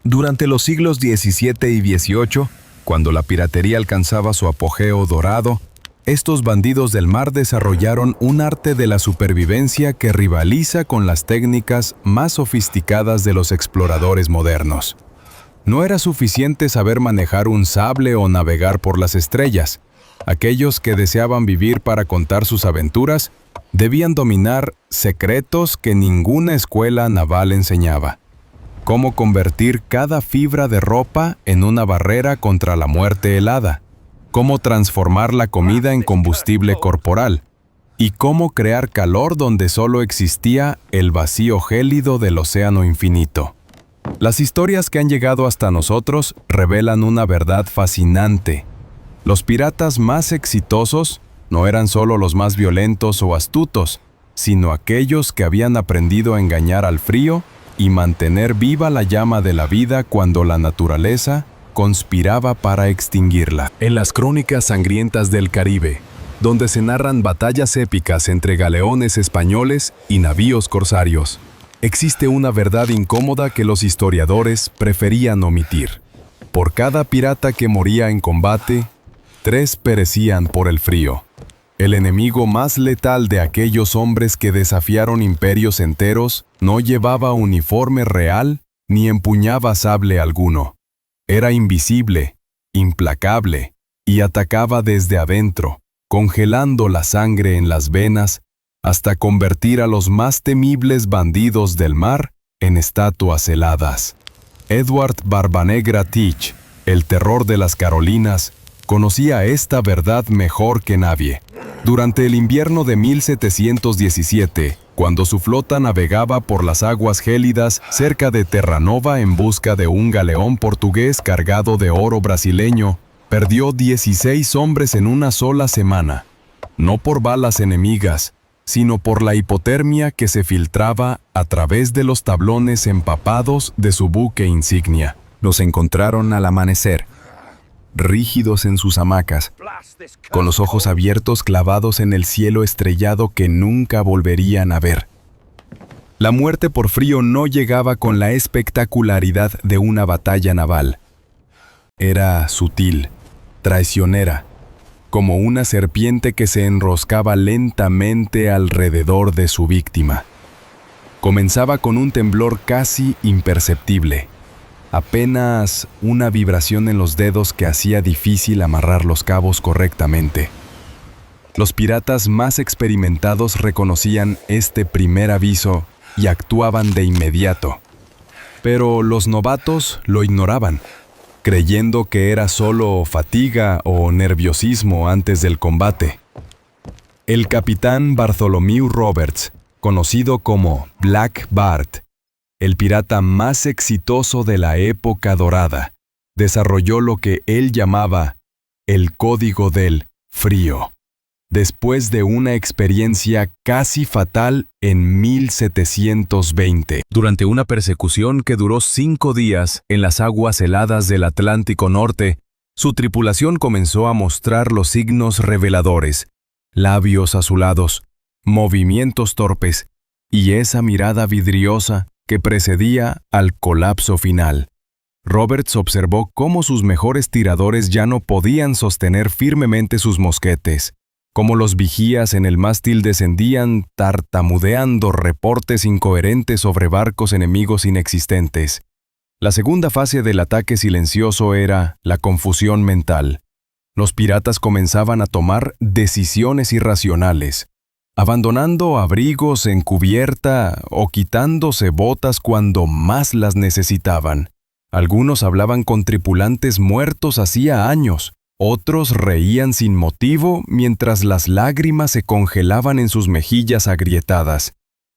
Durante los siglos XVII y XVIII, cuando la piratería alcanzaba su apogeo dorado, estos bandidos del mar desarrollaron un arte de la supervivencia que rivaliza con las técnicas más sofisticadas de los exploradores modernos. No era suficiente saber manejar un sable o navegar por las estrellas. Aquellos que deseaban vivir para contar sus aventuras debían dominar secretos que ninguna escuela naval enseñaba. Cómo convertir cada fibra de ropa en una barrera contra la muerte helada. Cómo transformar la comida en combustible corporal. Y cómo crear calor donde solo existía el vacío gélido del océano infinito. Las historias que han llegado hasta nosotros revelan una verdad fascinante. Los piratas más exitosos no eran solo los más violentos o astutos, sino aquellos que habían aprendido a engañar al frío y mantener viva la llama de la vida cuando la naturaleza conspiraba para extinguirla. En las crónicas sangrientas del Caribe, donde se narran batallas épicas entre galeones españoles y navíos corsarios, existe una verdad incómoda que los historiadores preferían omitir. Por cada pirata que moría en combate, 3 perecían por el frío. El enemigo más letal de aquellos hombres que desafiaron imperios enteros no llevaba uniforme real ni empuñaba sable alguno. Era invisible, implacable y atacaba desde adentro, congelando la sangre en las venas hasta convertir a los más temibles bandidos del mar en estatuas heladas. Edward Barbanegra Teach, el terror de las Carolinas, conocía esta verdad mejor que nadie. Durante el invierno de 1717, cuando su flota navegaba por las aguas gélidas cerca de Terranova en busca de un galeón portugués cargado de oro brasileño, perdió 16 hombres en una sola semana. No por balas enemigas, sino por la hipotermia que se filtraba a través de los tablones empapados de su buque insignia. Los encontraron al amanecer, rígidos en sus hamacas, con los ojos abiertos clavados en el cielo estrellado que nunca volverían a ver. La muerte por frío no llegaba con la espectacularidad de una batalla naval. Era sutil, traicionera, como una serpiente que se enroscaba lentamente alrededor de su víctima. Comenzaba con un temblor casi imperceptible. Apenas una vibración en los dedos que hacía difícil amarrar los cabos correctamente. Los piratas más experimentados reconocían este primer aviso y actuaban de inmediato. Pero los novatos lo ignoraban, creyendo que era solo fatiga o nerviosismo antes del combate. El capitán Bartholomew Roberts, conocido como Black Bart, el pirata más exitoso de la época dorada, desarrolló lo que él llamaba el código del frío, después de una experiencia casi fatal en 1720. Durante una persecución que duró 5 días en las aguas heladas del Atlántico Norte, su tripulación comenzó a mostrar los signos reveladores, labios azulados, movimientos torpes y esa mirada vidriosa que precedía al colapso final. Roberts observó cómo sus mejores tiradores ya no podían sostener firmemente sus mosquetes, cómo los vigías en el mástil descendían tartamudeando reportes incoherentes sobre barcos enemigos inexistentes. La segunda fase del ataque silencioso era la confusión mental. Los piratas comenzaban a tomar decisiones irracionales, abandonando abrigos en cubierta o quitándose botas cuando más las necesitaban. Algunos hablaban con tripulantes muertos hacía años, otros reían sin motivo mientras las lágrimas se congelaban en sus mejillas agrietadas.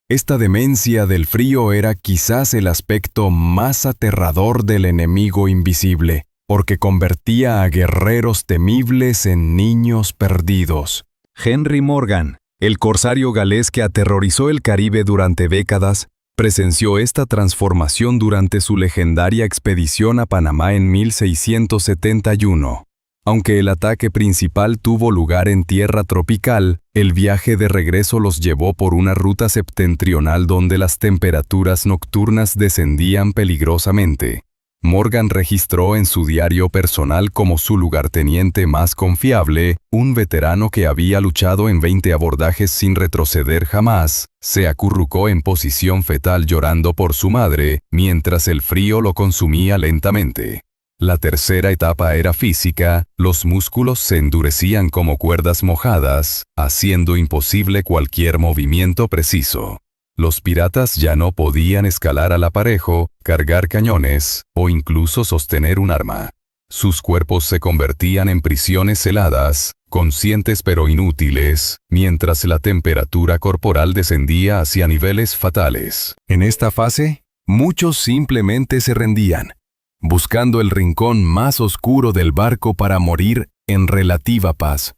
Esta demencia del frío era quizás el aspecto más aterrador del enemigo invisible, porque convertía a guerreros temibles en niños perdidos. Henry Morgan, el corsario galés que aterrorizó el Caribe durante décadas, presenció esta transformación durante su legendaria expedición a Panamá en 1671. Aunque el ataque principal tuvo lugar en tierra tropical, el viaje de regreso los llevó por una ruta septentrional donde las temperaturas nocturnas descendían peligrosamente. Morgan registró en su diario personal como su lugarteniente más confiable, un veterano que había luchado en 20 abordajes sin retroceder jamás, se acurrucó en posición fetal llorando por su madre, mientras el frío lo consumía lentamente. La tercera etapa era física, los músculos se endurecían como cuerdas mojadas, haciendo imposible cualquier movimiento preciso. Los piratas ya no podían escalar al aparejo, cargar cañones, o incluso sostener un arma. Sus cuerpos se convertían en prisiones heladas, conscientes pero inútiles, mientras la temperatura corporal descendía hacia niveles fatales. En esta fase, muchos simplemente se rendían, buscando el rincón más oscuro del barco para morir en relativa paz.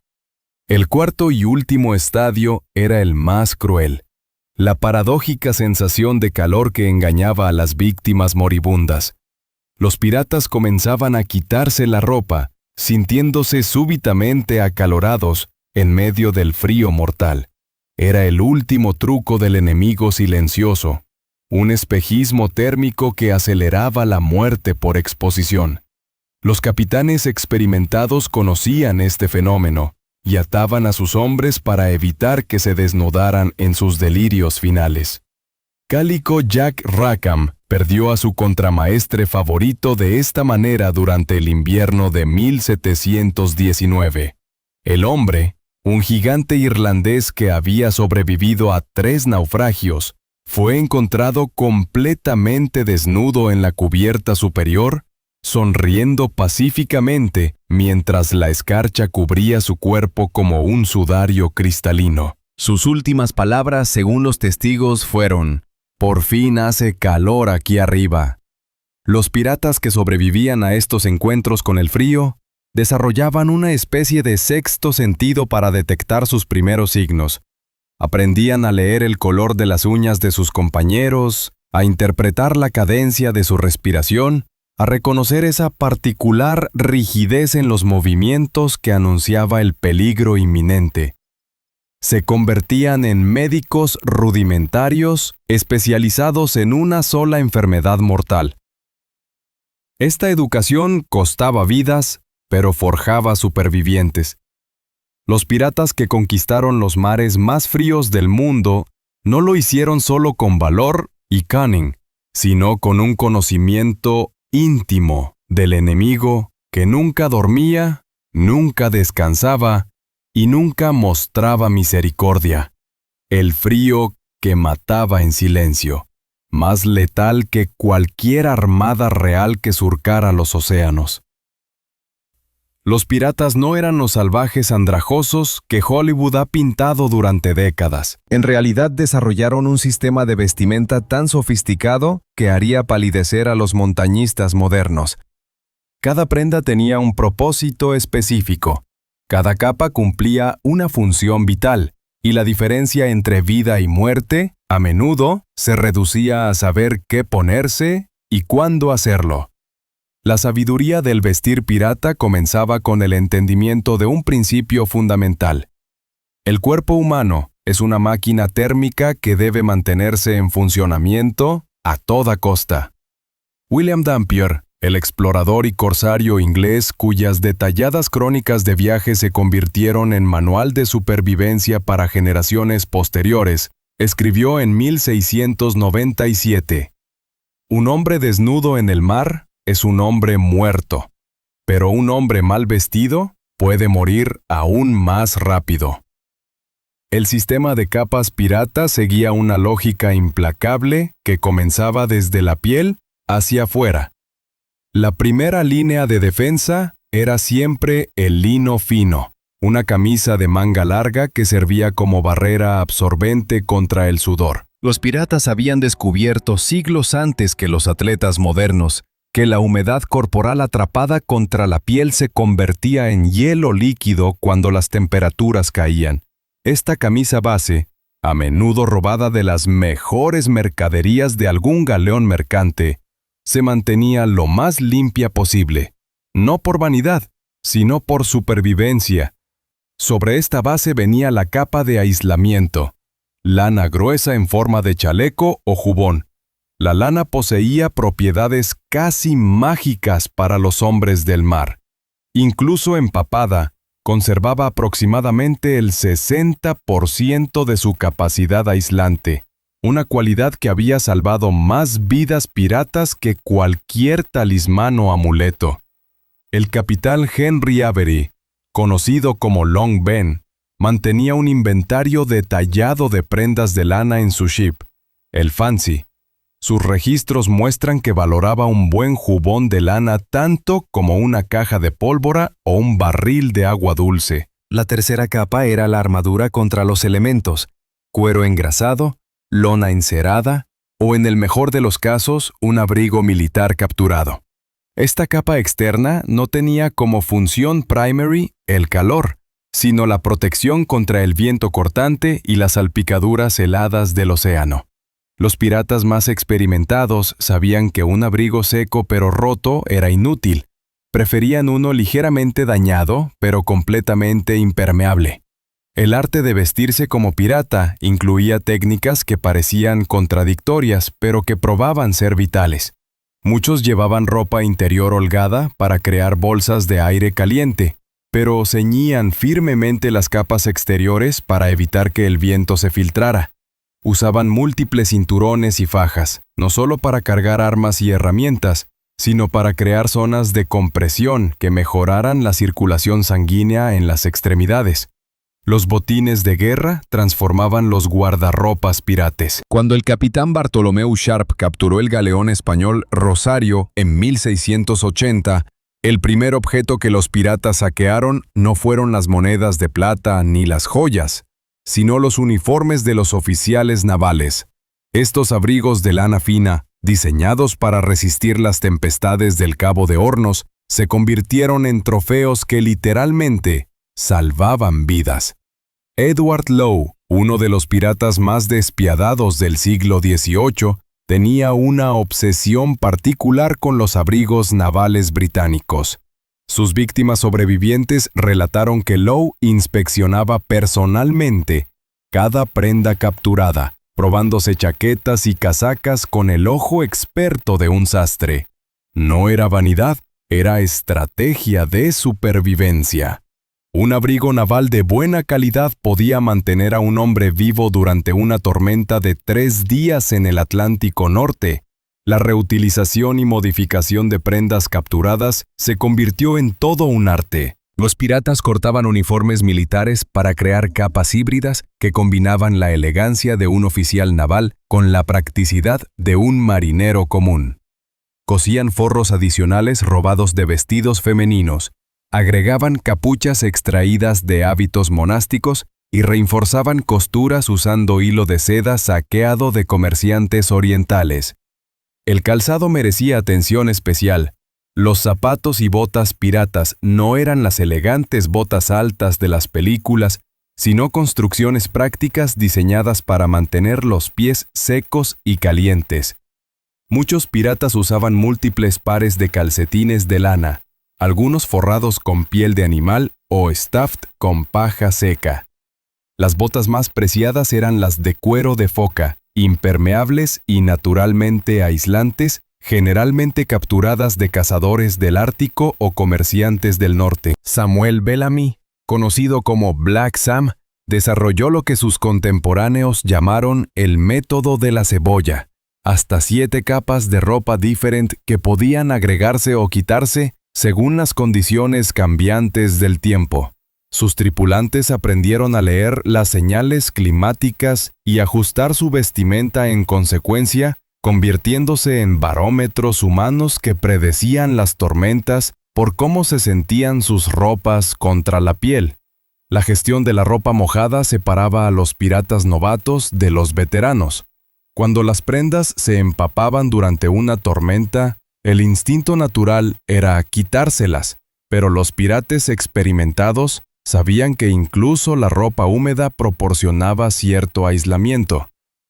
El cuarto y último estadio era el más cruel. La paradójica sensación de calor que engañaba a las víctimas moribundas. Los piratas comenzaban a quitarse la ropa, sintiéndose súbitamente acalorados en medio del frío mortal. Era el último truco del enemigo silencioso, un espejismo térmico que aceleraba la muerte por exposición. Los capitanes experimentados conocían este fenómeno y ataban a sus hombres para evitar que se desnudaran en sus delirios finales. Calico Jack Rackham perdió a su contramaestre favorito de esta manera durante el invierno de 1719. El hombre, un gigante irlandés que había sobrevivido a 3 naufragios, fue encontrado completamente desnudo en la cubierta superior, sonriendo pacíficamente mientras la escarcha cubría su cuerpo como un sudario cristalino. Sus últimas palabras, según los testigos, fueron: «Por fin hace calor aquí arriba». Los piratas que sobrevivían a estos encuentros con el frío desarrollaban una especie de sexto sentido para detectar sus primeros signos. Aprendían a leer el color de las uñas de sus compañeros, a interpretar la cadencia de su respiración, a reconocer esa particular rigidez en los movimientos que anunciaba el peligro inminente. Se convertían en médicos rudimentarios especializados en una sola enfermedad mortal. Esta educación costaba vidas, pero forjaba supervivientes. Los piratas que conquistaron los mares más fríos del mundo no lo hicieron solo con valor y cunning, sino con un conocimiento íntimo del enemigo que nunca dormía, nunca descansaba y nunca mostraba misericordia. El frío que mataba en silencio, más letal que cualquier armada real que surcara los océanos. Los piratas no eran los salvajes andrajosos que Hollywood ha pintado durante décadas. En realidad desarrollaron un sistema de vestimenta tan sofisticado que haría palidecer a los montañistas modernos. Cada prenda tenía un propósito específico. Cada capa cumplía una función vital, y la diferencia entre vida y muerte, a menudo, se reducía a saber qué ponerse y cuándo hacerlo. La sabiduría del vestir pirata comenzaba con el entendimiento de un principio fundamental. El cuerpo humano es una máquina térmica que debe mantenerse en funcionamiento a toda costa. William Dampier, el explorador y corsario inglés cuyas detalladas crónicas de viaje se convirtieron en manual de supervivencia para generaciones posteriores, escribió en 1697: «Un hombre desnudo en el mar es un hombre muerto, pero un hombre mal vestido puede morir aún más rápido». El sistema de capas pirata seguía una lógica implacable que comenzaba desde la piel hacia afuera. La primera línea de defensa era siempre el lino fino, una camisa de manga larga que servía como barrera absorbente contra el sudor. Los piratas habían descubierto siglos antes que los atletas modernos que la humedad corporal atrapada contra la piel se convertía en hielo líquido cuando las temperaturas caían. Esta camisa base, a menudo robada de las mejores mercaderías de algún galeón mercante, se mantenía lo más limpia posible, no por vanidad, sino por supervivencia. Sobre esta base venía la capa de aislamiento, lana gruesa en forma de chaleco o jubón. La lana poseía propiedades casi mágicas para los hombres del mar. Incluso empapada, conservaba aproximadamente el 60% de su capacidad aislante, una cualidad que había salvado más vidas piratas que cualquier talismán o amuleto. El capitán Henry Avery, conocido como Long Ben, mantenía un inventario detallado de prendas de lana en su ship, el Fancy. Sus registros muestran que valoraba un buen jubón de lana tanto como una caja de pólvora o un barril de agua dulce. La tercera capa era la armadura contra los elementos, cuero engrasado, lona encerada o, en el mejor de los casos, un abrigo militar capturado. Esta capa externa no tenía como función primary el calor, sino la protección contra el viento cortante y las salpicaduras heladas del océano. Los piratas más experimentados sabían que un abrigo seco pero roto era inútil. Preferían uno ligeramente dañado pero completamente impermeable. El arte de vestirse como pirata incluía técnicas que parecían contradictorias pero que probaban ser vitales. Muchos llevaban ropa interior holgada para crear bolsas de aire caliente, pero ceñían firmemente las capas exteriores para evitar que el viento se filtrara. Usaban múltiples cinturones y fajas, no solo para cargar armas y herramientas, sino para crear zonas de compresión que mejoraran la circulación sanguínea en las extremidades. Los botines de guerra transformaban los guardarropas pirates. Cuando el capitán Bartolomeu Sharp capturó el galeón español Rosario en 1680, el primer objeto que los piratas saquearon no fueron las monedas de plata ni las joyas, sino los uniformes de los oficiales navales. Estos abrigos de lana fina, diseñados para resistir las tempestades del Cabo de Hornos, se convirtieron en trofeos que literalmente salvaban vidas. Edward Lowe, uno de los piratas más despiadados del siglo XVIII, tenía una obsesión particular con los abrigos navales británicos. Sus víctimas sobrevivientes relataron que Lowe inspeccionaba personalmente cada prenda capturada, probándose chaquetas y casacas con el ojo experto de un sastre. No era vanidad, era estrategia de supervivencia. Un abrigo naval de buena calidad podía mantener a un hombre vivo durante una tormenta de 3 días en el Atlántico Norte. La reutilización y modificación de prendas capturadas se convirtió en todo un arte. Los piratas cortaban uniformes militares para crear capas híbridas que combinaban la elegancia de un oficial naval con la practicidad de un marinero común. Cosían forros adicionales robados de vestidos femeninos, agregaban capuchas extraídas de hábitos monásticos y reforzaban costuras usando hilo de seda saqueado de comerciantes orientales. El calzado merecía atención especial. Los zapatos y botas piratas no eran las elegantes botas altas de las películas, sino construcciones prácticas diseñadas para mantener los pies secos y calientes. Muchos piratas usaban múltiples pares de calcetines de lana, algunos forrados con piel de animal o stuffed con paja seca. Las botas más preciadas eran las de cuero de foca, impermeables y naturalmente aislantes, generalmente capturadas de cazadores del Ártico o comerciantes del norte. Samuel Bellamy, conocido como Black Sam, desarrolló lo que sus contemporáneos llamaron el método de la cebolla, hasta 7 capas de ropa diferent que podían agregarse o quitarse según las condiciones cambiantes del tiempo. Sus tripulantes aprendieron a leer las señales climáticas y ajustar su vestimenta en consecuencia, convirtiéndose en barómetros humanos que predecían las tormentas por cómo se sentían sus ropas contra la piel. La gestión de la ropa mojada separaba a los piratas novatos de los veteranos. Cuando las prendas se empapaban durante una tormenta, el instinto natural era quitárselas, pero los piratas experimentados sabían que incluso la ropa húmeda proporcionaba cierto aislamiento.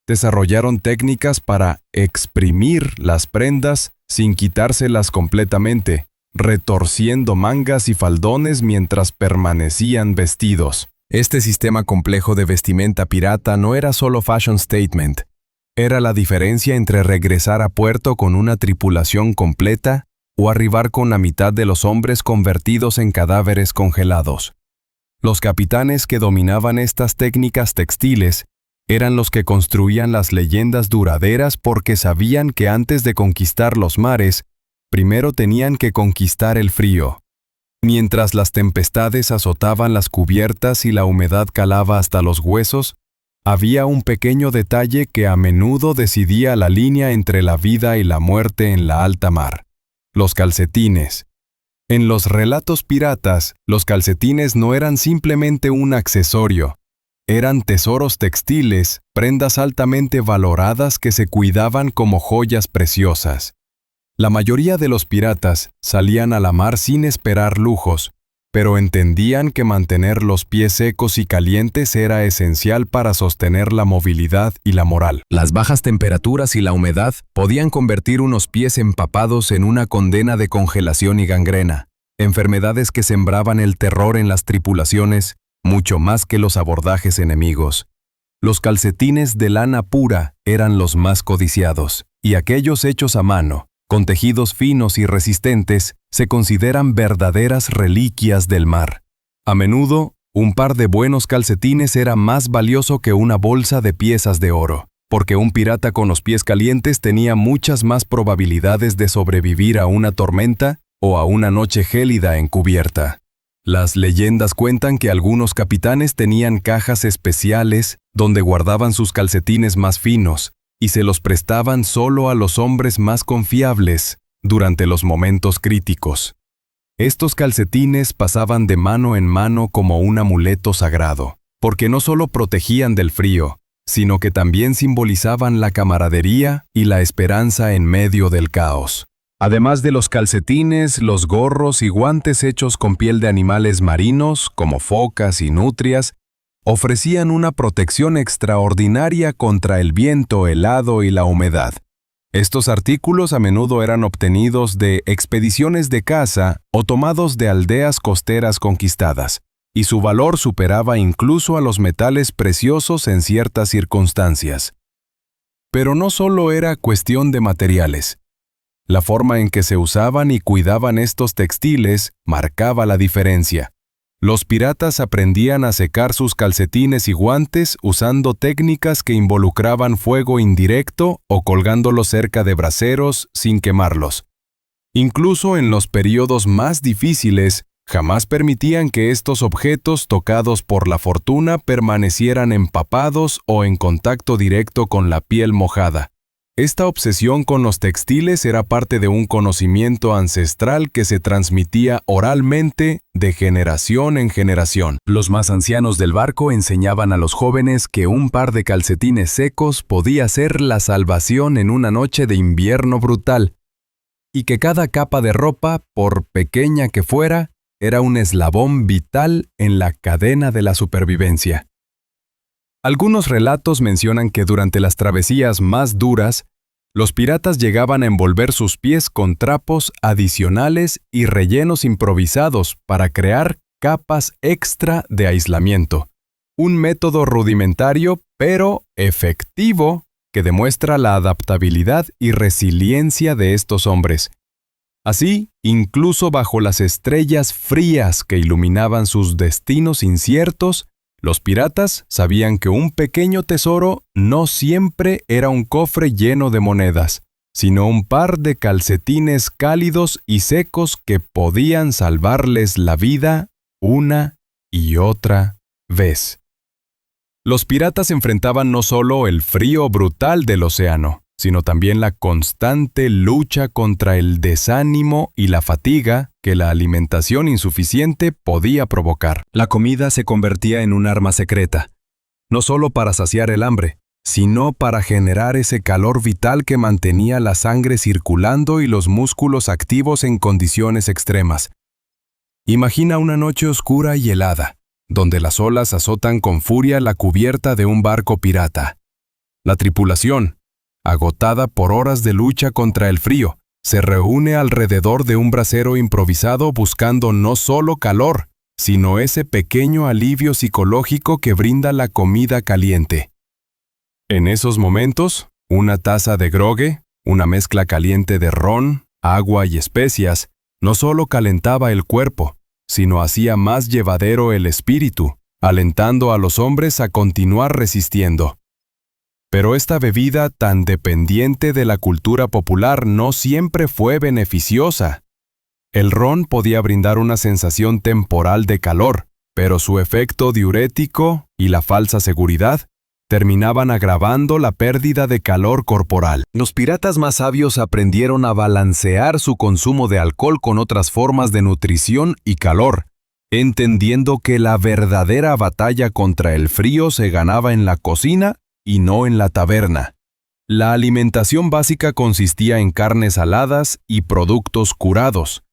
Desarrollaron técnicas para exprimir las prendas sin quitárselas completamente, retorciendo mangas y faldones mientras permanecían vestidos. Este sistema complejo de vestimenta pirata no era solo fashion statement. Era la diferencia entre regresar a puerto con una tripulación completa o arribar con la mitad de los hombres convertidos en cadáveres congelados. Los capitanes que dominaban estas técnicas textiles eran los que construían las leyendas duraderas porque sabían que antes de conquistar los mares, primero tenían que conquistar el frío. Mientras las tempestades azotaban las cubiertas y la humedad calaba hasta los huesos, había un pequeño detalle que a menudo decidía la línea entre la vida y la muerte en la alta mar: los calcetines. En los relatos piratas, los calcetines no eran simplemente un accesorio. Eran tesoros textiles, prendas altamente valoradas que se cuidaban como joyas preciosas. La mayoría de los piratas salían a la mar sin esperar lujos, pero entendían que mantener los pies secos y calientes era esencial para sostener la movilidad y la moral. Las bajas temperaturas y la humedad podían convertir unos pies empapados en una condena de congelación y gangrena, enfermedades que sembraban el terror en las tripulaciones, mucho más que los abordajes enemigos. Los calcetines de lana pura eran los más codiciados, y aquellos hechos a mano, con tejidos finos y resistentes, se consideran verdaderas reliquias del mar. A menudo, un par de buenos calcetines era más valioso que una bolsa de piezas de oro, porque un pirata con los pies calientes tenía muchas más probabilidades de sobrevivir a una tormenta o a una noche gélida en cubierta. Las leyendas cuentan que algunos capitanes tenían cajas especiales donde guardaban sus calcetines más finos, y se los prestaban solo a los hombres más confiables durante los momentos críticos. Estos calcetines pasaban de mano en mano como un amuleto sagrado, porque no solo protegían del frío, sino que también simbolizaban la camaradería y la esperanza en medio del caos. Además de los calcetines, los gorros y guantes hechos con piel de animales marinos, como focas y nutrias, ofrecían una protección extraordinaria contra el viento helado y la humedad. Estos artículos a menudo eran obtenidos de expediciones de caza o tomados de aldeas costeras conquistadas, y su valor superaba incluso a los metales preciosos en ciertas circunstancias. Pero no solo era cuestión de materiales. La forma en que se usaban y cuidaban estos textiles marcaba la diferencia. Los piratas aprendían a secar sus calcetines y guantes usando técnicas que involucraban fuego indirecto o colgándolos cerca de braseros sin quemarlos. Incluso en los periodos más difíciles, jamás permitían que estos objetos tocados por la fortuna permanecieran empapados o en contacto directo con la piel mojada. Esta obsesión con los textiles era parte de un conocimiento ancestral que se transmitía oralmente de generación en generación. Los más ancianos del barco enseñaban a los jóvenes que un par de calcetines secos podía ser la salvación en una noche de invierno brutal, y que cada capa de ropa, por pequeña que fuera, era un eslabón vital en la cadena de la supervivencia. Algunos relatos mencionan que durante las travesías más duras, los piratas llegaban a envolver sus pies con trapos adicionales y rellenos improvisados para crear capas extra de aislamiento. Un método rudimentario, pero efectivo, que demuestra la adaptabilidad y resiliencia de estos hombres. Así, incluso bajo las estrellas frías que iluminaban sus destinos inciertos, los piratas sabían que un pequeño tesoro no siempre era un cofre lleno de monedas, sino un par de calcetines cálidos y secos que podían salvarles la vida una y otra vez. Los piratas enfrentaban no solo el frío brutal del océano, sino también la constante lucha contra el desánimo y la fatiga que la alimentación insuficiente podía provocar. La comida se convertía en un arma secreta, no solo para saciar el hambre, sino para generar ese calor vital que mantenía la sangre circulando y los músculos activos en condiciones extremas. Imagina una noche oscura y helada, donde las olas azotan con furia la cubierta de un barco pirata. La tripulación, agotada por horas de lucha contra el frío, se reúne alrededor de un brasero improvisado buscando no solo calor, sino ese pequeño alivio psicológico que brinda la comida caliente. En esos momentos, Una taza de grogue, una mezcla caliente de ron, agua y especias, no solo calentaba el cuerpo, sino hacía más llevadero el espíritu, alentando a los hombres a continuar resistiendo. Pero esta bebida tan dependiente de la cultura popular no siempre fue beneficiosa. El ron podía brindar una sensación temporal de calor, pero su efecto diurético y la falsa seguridad terminaban agravando la pérdida de calor corporal. Los piratas más sabios aprendieron a balancear su consumo de alcohol con otras formas de nutrición y calor, entendiendo que la verdadera batalla contra el frío se ganaba en la cocina y no en la taberna. La alimentación básica consistía en carnes saladas y productos curados,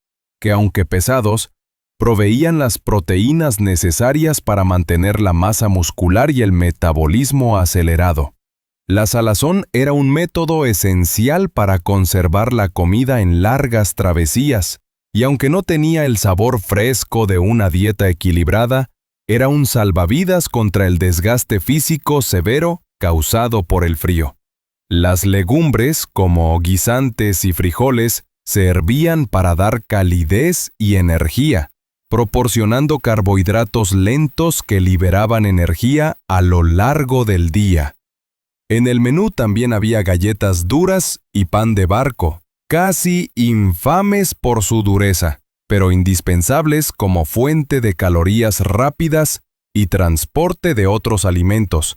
que aunque pesados, proveían las proteínas necesarias para mantener la masa muscular y el metabolismo acelerado. La salazón era un método esencial para conservar la comida en largas travesías, y aunque no tenía el sabor fresco de una dieta equilibrada, era un salvavidas contra el desgaste físico severo causado por el frío. Las legumbres, como guisantes y frijoles, se hervían para dar calidez y energía, proporcionando carbohidratos lentos que liberaban energía a lo largo del día. En el menú también había galletas duras y pan de barco, casi infames por su dureza, pero indispensables como fuente de calorías rápidas y transporte de otros alimentos.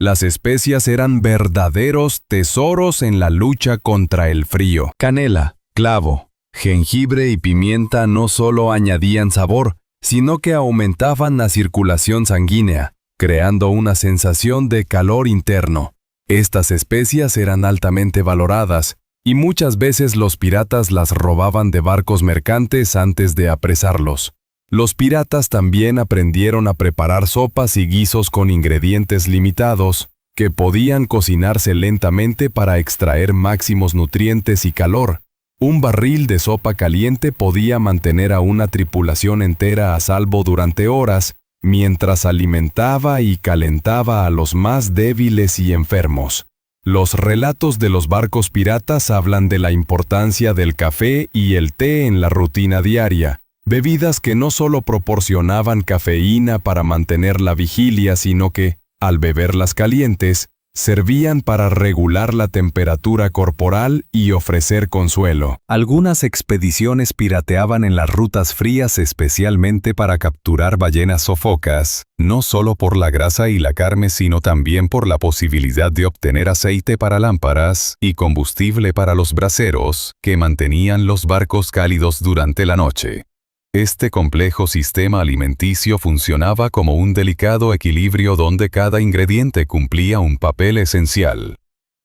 Las especias eran verdaderos tesoros en la lucha contra el frío. Canela, clavo, jengibre y pimienta no solo añadían sabor, sino que aumentaban la circulación sanguínea, creando una sensación de calor interno. Estas especias eran altamente valoradas, y muchas veces los piratas las robaban de barcos mercantes antes de apresarlos. Los piratas también aprendieron a preparar sopas y guisos con ingredientes limitados, que podían cocinarse lentamente para extraer máximos nutrientes y calor. Un barril de sopa caliente podía mantener a una tripulación entera a salvo durante horas, mientras alimentaba y calentaba a los más débiles y enfermos. Los relatos de los barcos piratas hablan de la importancia del café y el té en la rutina diaria, bebidas que no solo proporcionaban cafeína para mantener la vigilia, sino que, al beberlas calientes, servían para regular la temperatura corporal y ofrecer consuelo. Algunas expediciones pirateaban en las rutas frías especialmente para capturar ballenas o focas, no solo por la grasa y la carne, sino también por la posibilidad de obtener aceite para lámparas y combustible para los braseros, que mantenían los barcos cálidos durante la noche. Este complejo sistema alimenticio funcionaba como un delicado equilibrio donde cada ingrediente cumplía un papel esencial.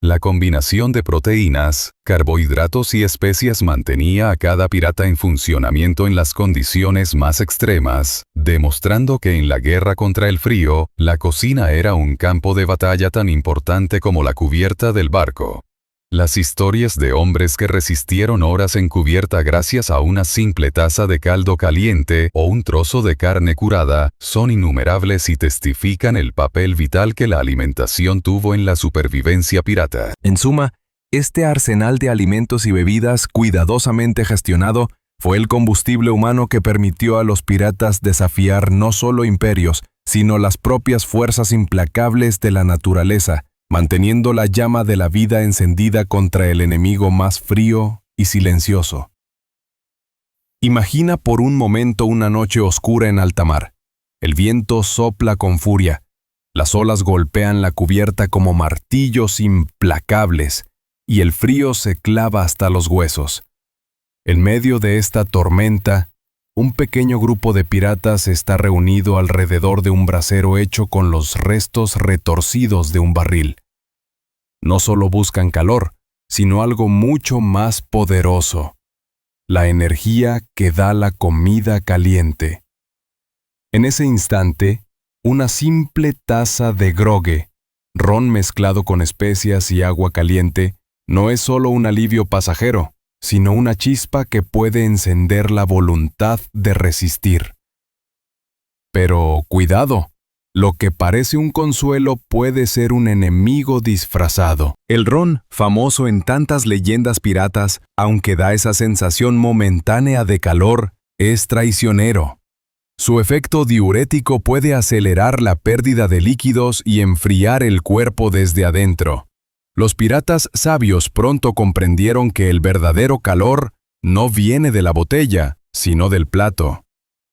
La combinación de proteínas, carbohidratos y especias mantenía a cada pirata en funcionamiento en las condiciones más extremas, demostrando que en la guerra contra el frío, la cocina era un campo de batalla tan importante como la cubierta del barco. Las historias de hombres que resistieron horas en cubierta gracias a una simple taza de caldo caliente o un trozo de carne curada son innumerables y testifican el papel vital que la alimentación tuvo en la supervivencia pirata. En suma, este arsenal de alimentos y bebidas cuidadosamente gestionado fue el combustible humano que permitió a los piratas desafiar no solo imperios, sino las propias fuerzas implacables de la naturaleza, manteniendo la llama de la vida encendida contra el enemigo más frío y silencioso. Imagina por un momento una noche oscura en alta mar. El viento sopla con furia. Las olas golpean la cubierta como martillos implacables, y el frío se clava hasta los huesos. En medio de esta tormenta, un pequeño grupo de piratas está reunido alrededor de un brasero hecho con los restos retorcidos de un barril. No solo buscan calor, sino algo mucho más poderoso: la energía que da la comida caliente. En ese instante, una simple taza de grogue, ron mezclado con especias y agua caliente, no es solo un alivio pasajero, sino una chispa que puede encender la voluntad de resistir. Pero cuidado, Lo que parece un consuelo puede ser un enemigo disfrazado. El ron, famoso en tantas leyendas piratas, aunque da esa sensación momentánea de calor, es traicionero. Su efecto diurético puede acelerar la pérdida de líquidos y enfriar el cuerpo desde adentro. Los piratas sabios pronto comprendieron que el verdadero calor no viene de la botella, sino del plato.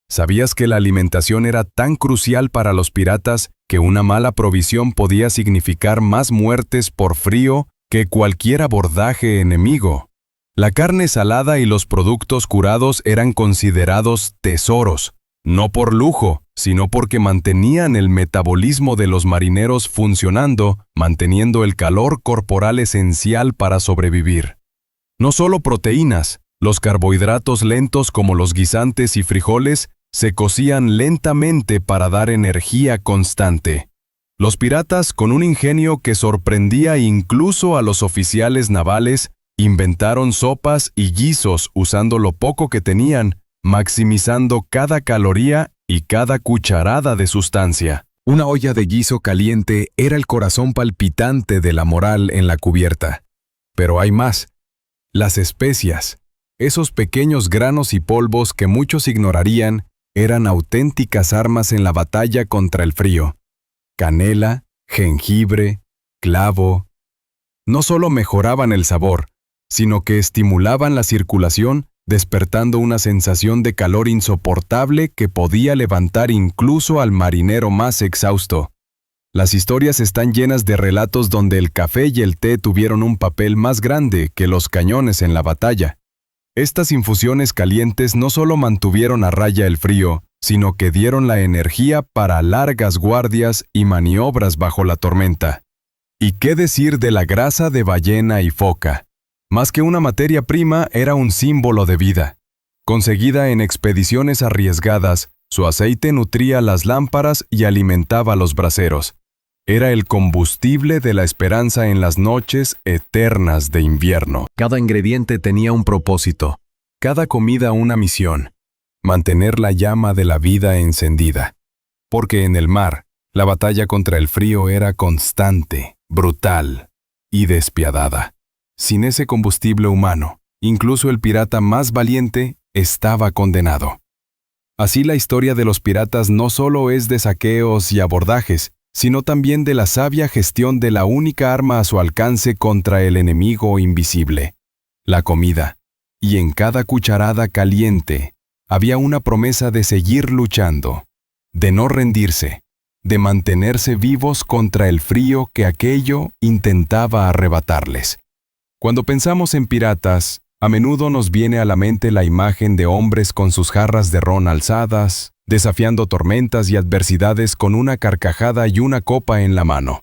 ¿Sabías que la alimentación era tan crucial para los piratas que una mala provisión podía significar más muertes por frío que cualquier abordaje enemigo? La carne salada y los productos curados eran considerados tesoros, no por lujo, sino porque mantenían el metabolismo de los marineros funcionando, manteniendo el calor corporal esencial para sobrevivir. No solo proteínas, los carbohidratos lentos como los guisantes y frijoles se cocían lentamente para dar energía constante. Los piratas, con un ingenio que sorprendía incluso a los oficiales navales, inventaron sopas y guisos usando lo poco que tenían, maximizando cada caloría y cada cucharada de sustancia. Una olla de guiso caliente era el corazón palpitante de la moral en la cubierta. Pero hay más. Las especias, esos pequeños granos y polvos que muchos ignorarían, eran auténticas armas en la batalla contra el frío. Canela, jengibre, clavo. No solo mejoraban el sabor, sino que estimulaban la circulación, despertando una sensación de calor insoportable que podía levantar incluso al marinero más exhausto. Las historias están llenas de relatos donde el café y el té tuvieron un papel más grande que los cañones en la batalla. Estas infusiones calientes no solo mantuvieron a raya el frío, sino que dieron la energía para largas guardias y maniobras bajo la tormenta. ¿Y qué decir de la grasa de ballena y foca? Más que una materia prima, era un símbolo de vida. Conseguida en expediciones arriesgadas, su aceite nutría las lámparas y alimentaba los braseros. Era el combustible de la esperanza en las noches eternas de invierno. Cada ingrediente tenía un propósito, cada comida una misión: mantener la llama de la vida encendida. Porque en el mar, la batalla contra el frío era constante, brutal y despiadada. Sin ese combustible humano, incluso el pirata más valiente estaba condenado. Así la historia de los piratas no solo es de saqueos y abordajes, sino también de la sabia gestión de la única arma a su alcance contra el enemigo invisible, la comida. Y en cada cucharada caliente había una promesa de seguir luchando, de no rendirse, de mantenerse vivos contra el frío que aquello intentaba arrebatarles. Cuando pensamos en piratas, a menudo nos viene a la mente la imagen de hombres con sus jarras de ron alzadas, desafiando tormentas y adversidades con una carcajada y una copa en la mano.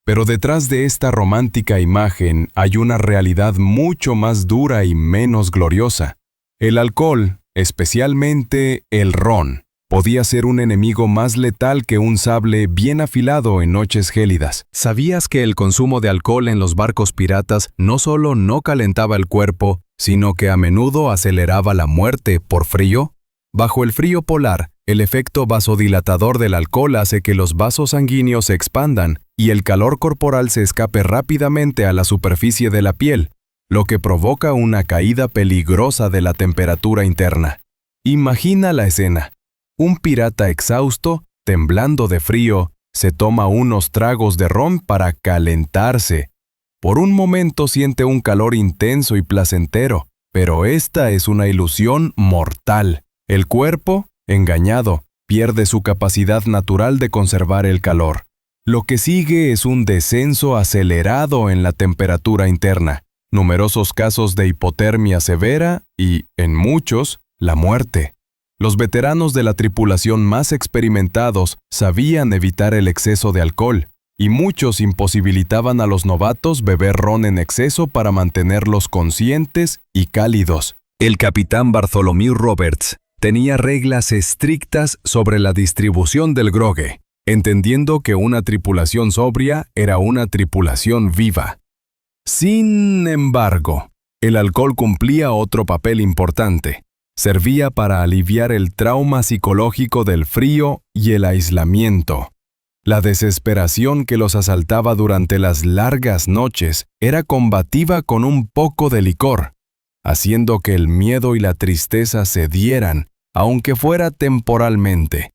Pero detrás de esta romántica imagen hay una realidad mucho más dura y menos gloriosa. El alcohol, especialmente el ron, podía ser un enemigo más letal que un sable bien afilado en noches gélidas. ¿Sabías que el consumo de alcohol en los barcos piratas no solo no calentaba el cuerpo, sino que a menudo aceleraba la muerte por frío? Bajo el frío polar, el efecto vasodilatador del alcohol hace que los vasos sanguíneos se expandan y el calor corporal se escape rápidamente a la superficie de la piel, lo que provoca una caída peligrosa de la temperatura interna. Imagina la escena. Un pirata exhausto, temblando de frío, se toma unos tragos de ron para calentarse. Por un momento siente un calor intenso y placentero, pero esta es una ilusión mortal. El cuerpo, engañado, pierde su capacidad natural de conservar el calor. Lo que sigue es un descenso acelerado en la temperatura interna, numerosos casos de hipotermia severa y, en muchos, la muerte. Los veteranos de la tripulación más experimentados sabían evitar el exceso de alcohol, y muchos imposibilitaban a los novatos beber ron en exceso para mantenerlos conscientes y cálidos. El capitán Bartholomew Roberts tenía reglas estrictas sobre la distribución del grog, entendiendo que una tripulación sobria era una tripulación viva. Sin embargo, el alcohol cumplía otro papel importante. Servía para aliviar el trauma psicológico del frío y el aislamiento. La desesperación que los asaltaba durante las largas noches era combativa con un poco de licor, haciendo que el miedo y la tristeza cedieran, aunque fuera temporalmente.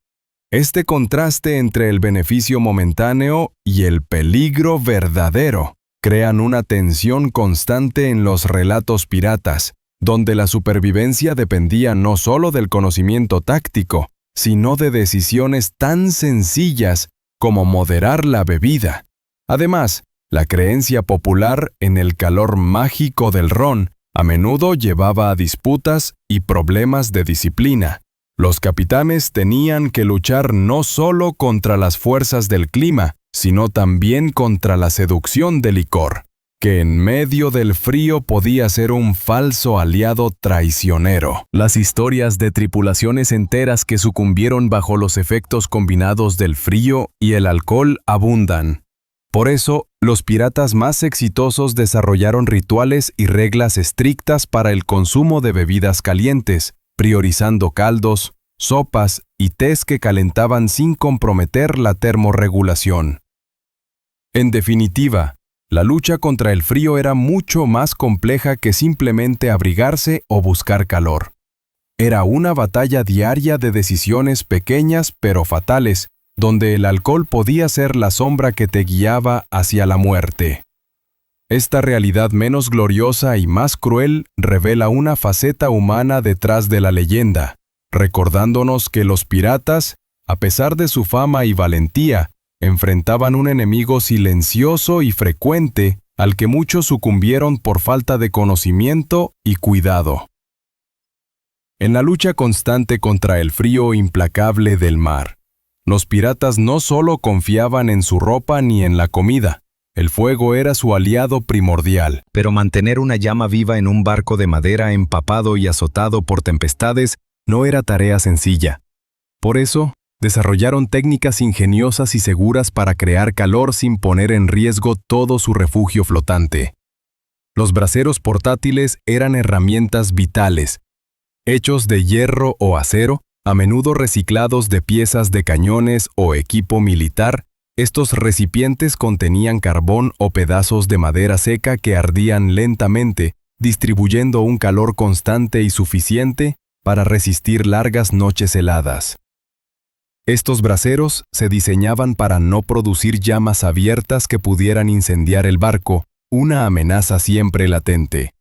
Este contraste entre el beneficio momentáneo y el peligro verdadero crean una tensión constante en los relatos piratas, donde la supervivencia dependía no solo del conocimiento táctico, sino de decisiones tan sencillas como moderar la bebida. Además, la creencia popular en el calor mágico del ron a menudo llevaba a disputas y problemas de disciplina. Los capitanes tenían que luchar no solo contra las fuerzas del clima, sino también contra la seducción del licor, que en medio del frío podía ser un falso aliado traicionero. Las historias de tripulaciones enteras que sucumbieron bajo los efectos combinados del frío y el alcohol abundan. Por eso, los piratas más exitosos desarrollaron rituales y reglas estrictas para el consumo de bebidas calientes, priorizando caldos, sopas y tés que calentaban sin comprometer la termorregulación. En definitiva, la lucha contra el frío era mucho más compleja que simplemente abrigarse o buscar calor. Era una batalla diaria de decisiones pequeñas pero fatales, donde el alcohol podía ser la sombra que te guiaba hacia la muerte. Esta realidad menos gloriosa y más cruel revela una faceta humana detrás de la leyenda, recordándonos que los piratas, a pesar de su fama y valentía, enfrentaban un enemigo silencioso y frecuente al que muchos sucumbieron por falta de conocimiento y cuidado. En la lucha constante contra el frío implacable del mar, los piratas no solo confiaban en su ropa ni en la comida. El fuego era su aliado primordial. Pero mantener una llama viva en un barco de madera empapado y azotado por tempestades no era tarea sencilla. Por eso, desarrollaron técnicas ingeniosas y seguras para crear calor sin poner en riesgo todo su refugio flotante. Los braseros portátiles eran herramientas vitales, hechos de hierro o acero, a menudo reciclados de piezas de cañones o equipo militar. Estos recipientes contenían carbón o pedazos de madera seca que ardían lentamente, distribuyendo un calor constante y suficiente para resistir largas noches heladas. Estos braseros se diseñaban para no producir llamas abiertas que pudieran incendiar el barco, una amenaza siempre latente.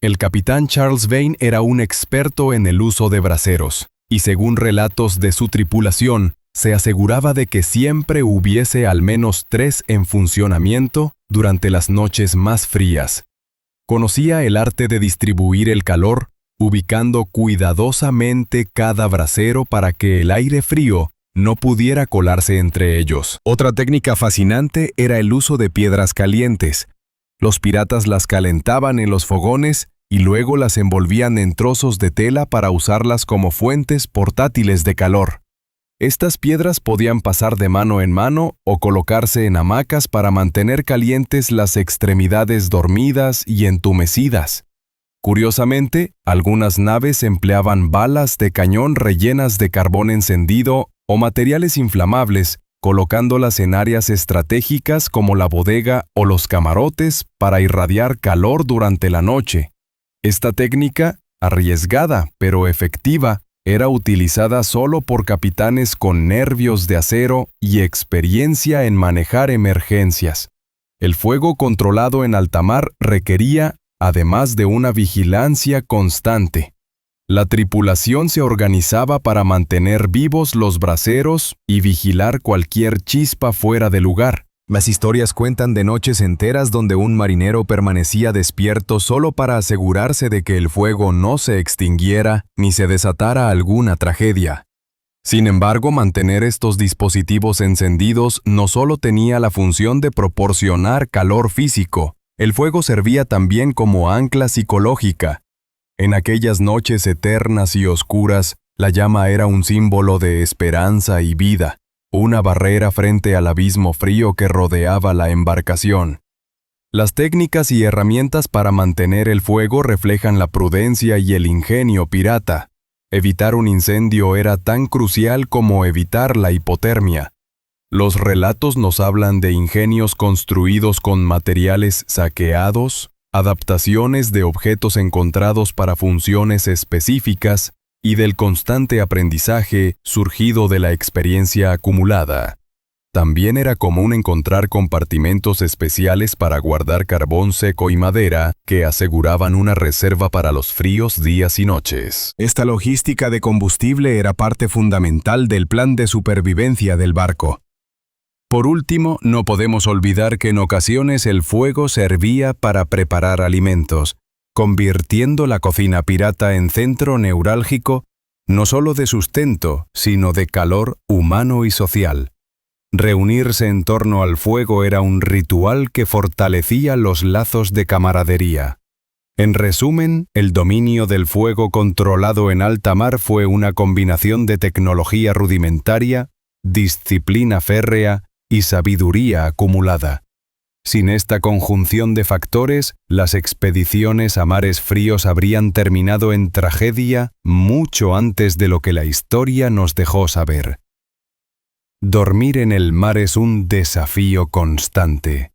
El capitán Charles Vane era un experto en el uso de braseros, y según relatos de su tripulación, se aseguraba de que siempre hubiese al menos 3 en funcionamiento durante las noches más frías. Conocía el arte de distribuir el calor, ubicando cuidadosamente cada brasero para que el aire frío no pudiera colarse entre ellos. Otra técnica fascinante era el uso de piedras calientes. Los piratas las calentaban en los fogones y luego las envolvían en trozos de tela para usarlas como fuentes portátiles de calor. Estas piedras podían pasar de mano en mano o colocarse en hamacas para mantener calientes las extremidades dormidas y entumecidas. Curiosamente, algunas naves empleaban balas de cañón rellenas de carbón encendido o materiales inflamables, colocándolas en áreas estratégicas como la bodega o los camarotes para irradiar calor durante la noche. Esta técnica, arriesgada pero efectiva, era utilizada solo por capitanes con nervios de acero y experiencia en manejar emergencias. El fuego controlado en alta mar requería, además de una vigilancia constante. La tripulación se organizaba para mantener vivos los braseros y vigilar cualquier chispa fuera de lugar. Las historias cuentan de noches enteras donde un marinero permanecía despierto solo para asegurarse de que el fuego no se extinguiera ni se desatara alguna tragedia. Sin embargo, mantener estos dispositivos encendidos no solo tenía la función de proporcionar calor físico, el fuego servía también como ancla psicológica. En aquellas noches eternas y oscuras, la llama era un símbolo de esperanza y vida, una barrera frente al abismo frío que rodeaba la embarcación. Las técnicas y herramientas para mantener el fuego reflejan la prudencia y el ingenio pirata. Evitar un incendio era tan crucial como evitar la hipotermia. Los relatos nos hablan de ingenios construidos con materiales saqueados, adaptaciones de objetos encontrados para funciones específicas y del constante aprendizaje surgido de la experiencia acumulada. También era común encontrar compartimentos especiales para guardar carbón seco y madera que aseguraban una reserva para los fríos días y noches. Esta logística de combustible era parte fundamental del plan de supervivencia del barco. Por último, no podemos olvidar que en ocasiones el fuego servía para preparar alimentos, convirtiendo la cocina pirata en centro neurálgico no solo de sustento, sino de calor humano y social. Reunirse en torno al fuego era un ritual que fortalecía los lazos de camaradería. En resumen, el dominio del fuego controlado en alta mar fue una combinación de tecnología rudimentaria, disciplina férrea y sabiduría acumulada. Sin esta conjunción de factores, las expediciones a mares fríos habrían terminado en tragedia mucho antes de lo que la historia nos dejó saber. Dormir en el mar es un desafío constante.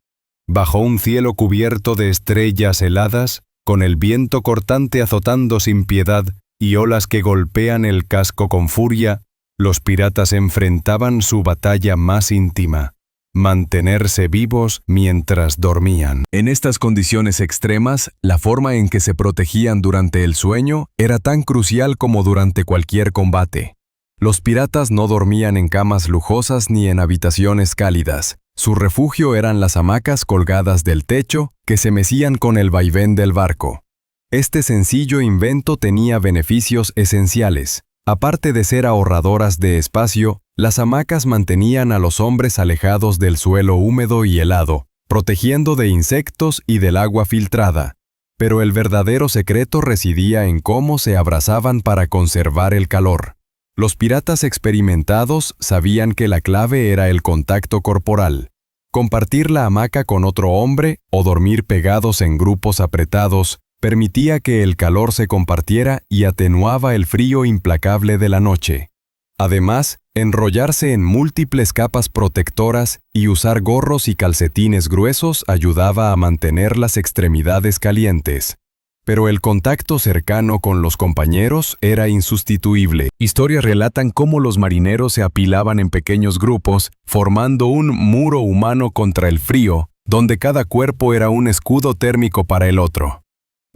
Bajo un cielo cubierto de estrellas heladas, con el viento cortante azotando sin piedad y olas que golpean el casco con furia, los piratas enfrentaban su batalla más íntima: mantenerse vivos mientras dormían. En estas condiciones extremas, la forma en que se protegían durante el sueño era tan crucial como durante cualquier combate. Los piratas no dormían en camas lujosas ni en habitaciones cálidas. Su refugio eran las hamacas colgadas del techo que se mecían con el vaivén del barco. Este sencillo invento tenía beneficios esenciales. Aparte de ser ahorradoras de espacio, las hamacas mantenían a los hombres alejados del suelo húmedo y helado, protegiendo de insectos y del agua filtrada. Pero el verdadero secreto residía en cómo se abrazaban para conservar el calor. Los piratas experimentados sabían que la clave era el contacto corporal. Compartir la hamaca con otro hombre o dormir pegados en grupos apretados permitía que el calor se compartiera y atenuaba el frío implacable de la noche. Además, enrollarse en múltiples capas protectoras y usar gorros y calcetines gruesos ayudaba a mantener las extremidades calientes. Pero el contacto cercano con los compañeros era insustituible. Historias relatan cómo los marineros se apilaban en pequeños grupos, formando un muro humano contra el frío, donde cada cuerpo era un escudo térmico para el otro.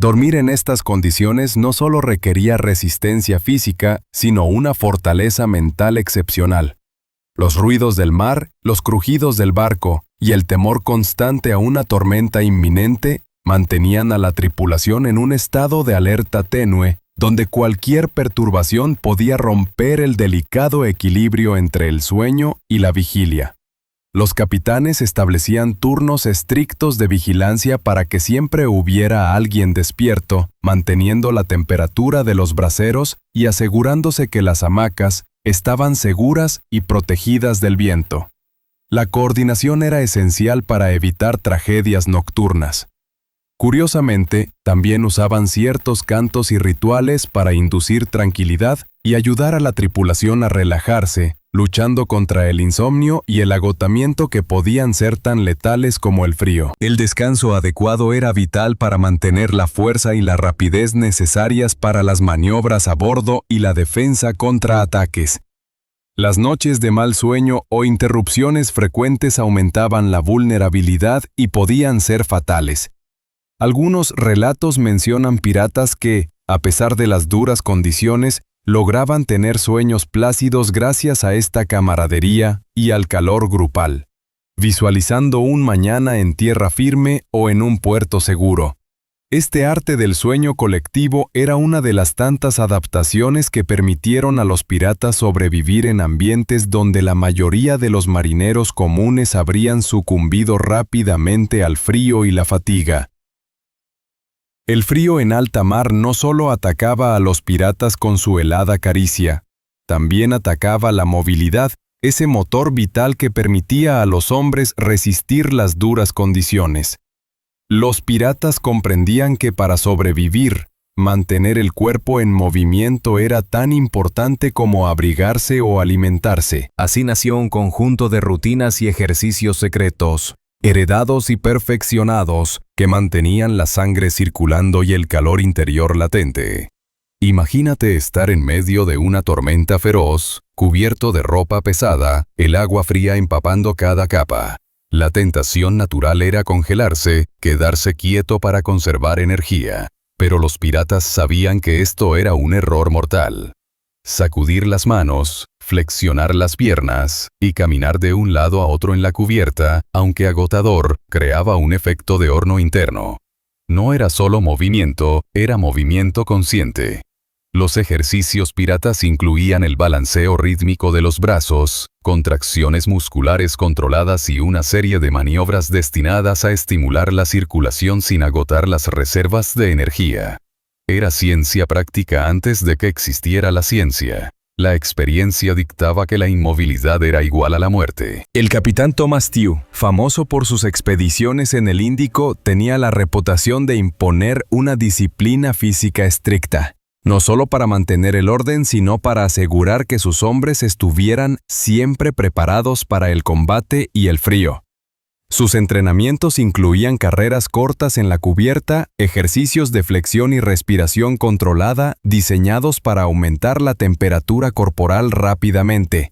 Dormir en estas condiciones no solo requería resistencia física, sino una fortaleza mental excepcional. Los ruidos del mar, los crujidos del barco y el temor constante a una tormenta inminente mantenían a la tripulación en un estado de alerta tenue, donde cualquier perturbación podía romper el delicado equilibrio entre el sueño y la vigilia. Los capitanes establecían turnos estrictos de vigilancia para que siempre hubiera alguien despierto, manteniendo la temperatura de los braseros y asegurándose que las hamacas estaban seguras y protegidas del viento. La coordinación era esencial para evitar tragedias nocturnas. Curiosamente, también usaban ciertos cantos y rituales para inducir tranquilidad y ayudar a la tripulación a relajarse, luchando contra el insomnio y el agotamiento que podían ser tan letales como el frío. El descanso adecuado era vital para mantener la fuerza y la rapidez necesarias para las maniobras a bordo y la defensa contra ataques. Las noches de mal sueño o interrupciones frecuentes aumentaban la vulnerabilidad y podían ser fatales. Algunos relatos mencionan piratas que, a pesar de las duras condiciones, lograban tener sueños plácidos gracias a esta camaradería y al calor grupal, visualizando un mañana en tierra firme o en un puerto seguro. Este arte del sueño colectivo era una de las tantas adaptaciones que permitieron a los piratas sobrevivir en ambientes donde la mayoría de los marineros comunes habrían sucumbido rápidamente al frío y la fatiga. El frío en alta mar no solo atacaba a los piratas con su helada caricia, también atacaba la movilidad, ese motor vital que permitía a los hombres resistir las duras condiciones. Los piratas comprendían que para sobrevivir, mantener el cuerpo en movimiento era tan importante como abrigarse o alimentarse. Así nació un conjunto de rutinas y ejercicios secretos, heredados y perfeccionados, que mantenían la sangre circulando y el calor interior latente. Imagínate estar en medio de una tormenta feroz, cubierto de ropa pesada, el agua fría empapando cada capa. La tentación natural era congelarse, quedarse quieto para conservar energía. Pero los piratas sabían que esto era un error mortal. Sacudir las manos, flexionar las piernas y caminar de un lado a otro en la cubierta, aunque agotador, creaba un efecto de horno interno. No era solo movimiento, era movimiento consciente. Los ejercicios piratas incluían el balanceo rítmico de los brazos, contracciones musculares controladas y una serie de maniobras destinadas a estimular la circulación sin agotar las reservas de energía. Era ciencia práctica antes de que existiera la ciencia. La experiencia dictaba que la inmovilidad era igual a la muerte. El capitán Thomas Tew, famoso por sus expediciones en el Índico, tenía la reputación de imponer una disciplina física estricta. No solo para mantener el orden, sino para asegurar que sus hombres estuvieran siempre preparados para el combate y el frío. Sus entrenamientos incluían carreras cortas en la cubierta, ejercicios de flexión y respiración controlada diseñados para aumentar la temperatura corporal rápidamente.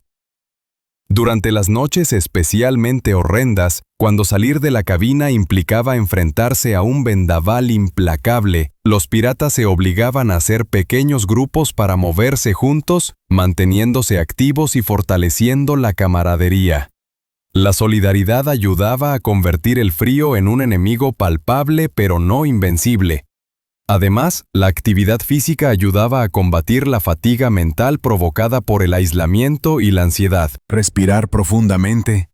Durante las noches especialmente horrendas, cuando salir de la cabina implicaba enfrentarse a un vendaval implacable, los piratas se obligaban a hacer pequeños grupos para moverse juntos, manteniéndose activos y fortaleciendo la camaradería. La solidaridad ayudaba a convertir el frío en un enemigo palpable pero no invencible. Además, la actividad física ayudaba a combatir la fatiga mental provocada por el aislamiento y la ansiedad. Respirar profundamente,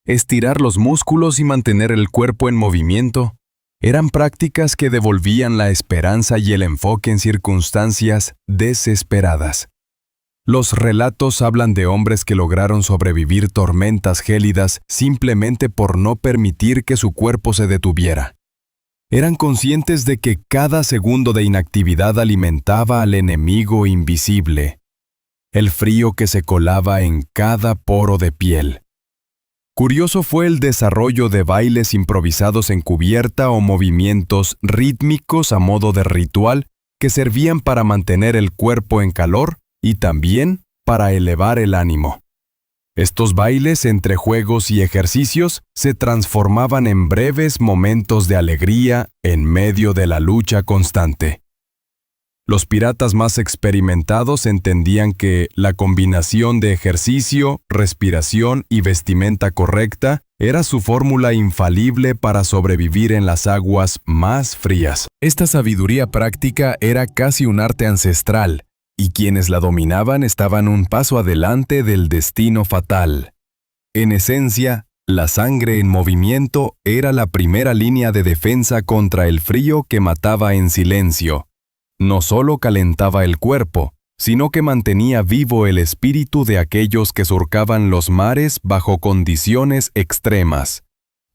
estirar los músculos y mantener el cuerpo en movimiento eran prácticas que devolvían la esperanza y el enfoque en circunstancias desesperadas. Los relatos hablan de hombres que lograron sobrevivir tormentas gélidas simplemente por no permitir que su cuerpo se detuviera. Eran conscientes de que cada segundo de inactividad alimentaba al enemigo invisible, el frío que se colaba en cada poro de piel. Curioso fue el desarrollo de bailes improvisados en cubierta o movimientos rítmicos a modo de ritual que servían para mantener el cuerpo en calor y también para elevar el ánimo. Estos bailes entre juegos y ejercicios se transformaban en breves momentos de alegría en medio de la lucha constante. Los piratas más experimentados entendían que la combinación de ejercicio, respiración y vestimenta correcta era su fórmula infalible para sobrevivir en las aguas más frías. Esta sabiduría práctica era casi un arte ancestral, y quienes la dominaban estaban un paso adelante del destino fatal. En esencia, la sangre en movimiento era la primera línea de defensa contra el frío que mataba en silencio. No solo calentaba el cuerpo, sino que mantenía vivo el espíritu de aquellos que surcaban los mares bajo condiciones extremas.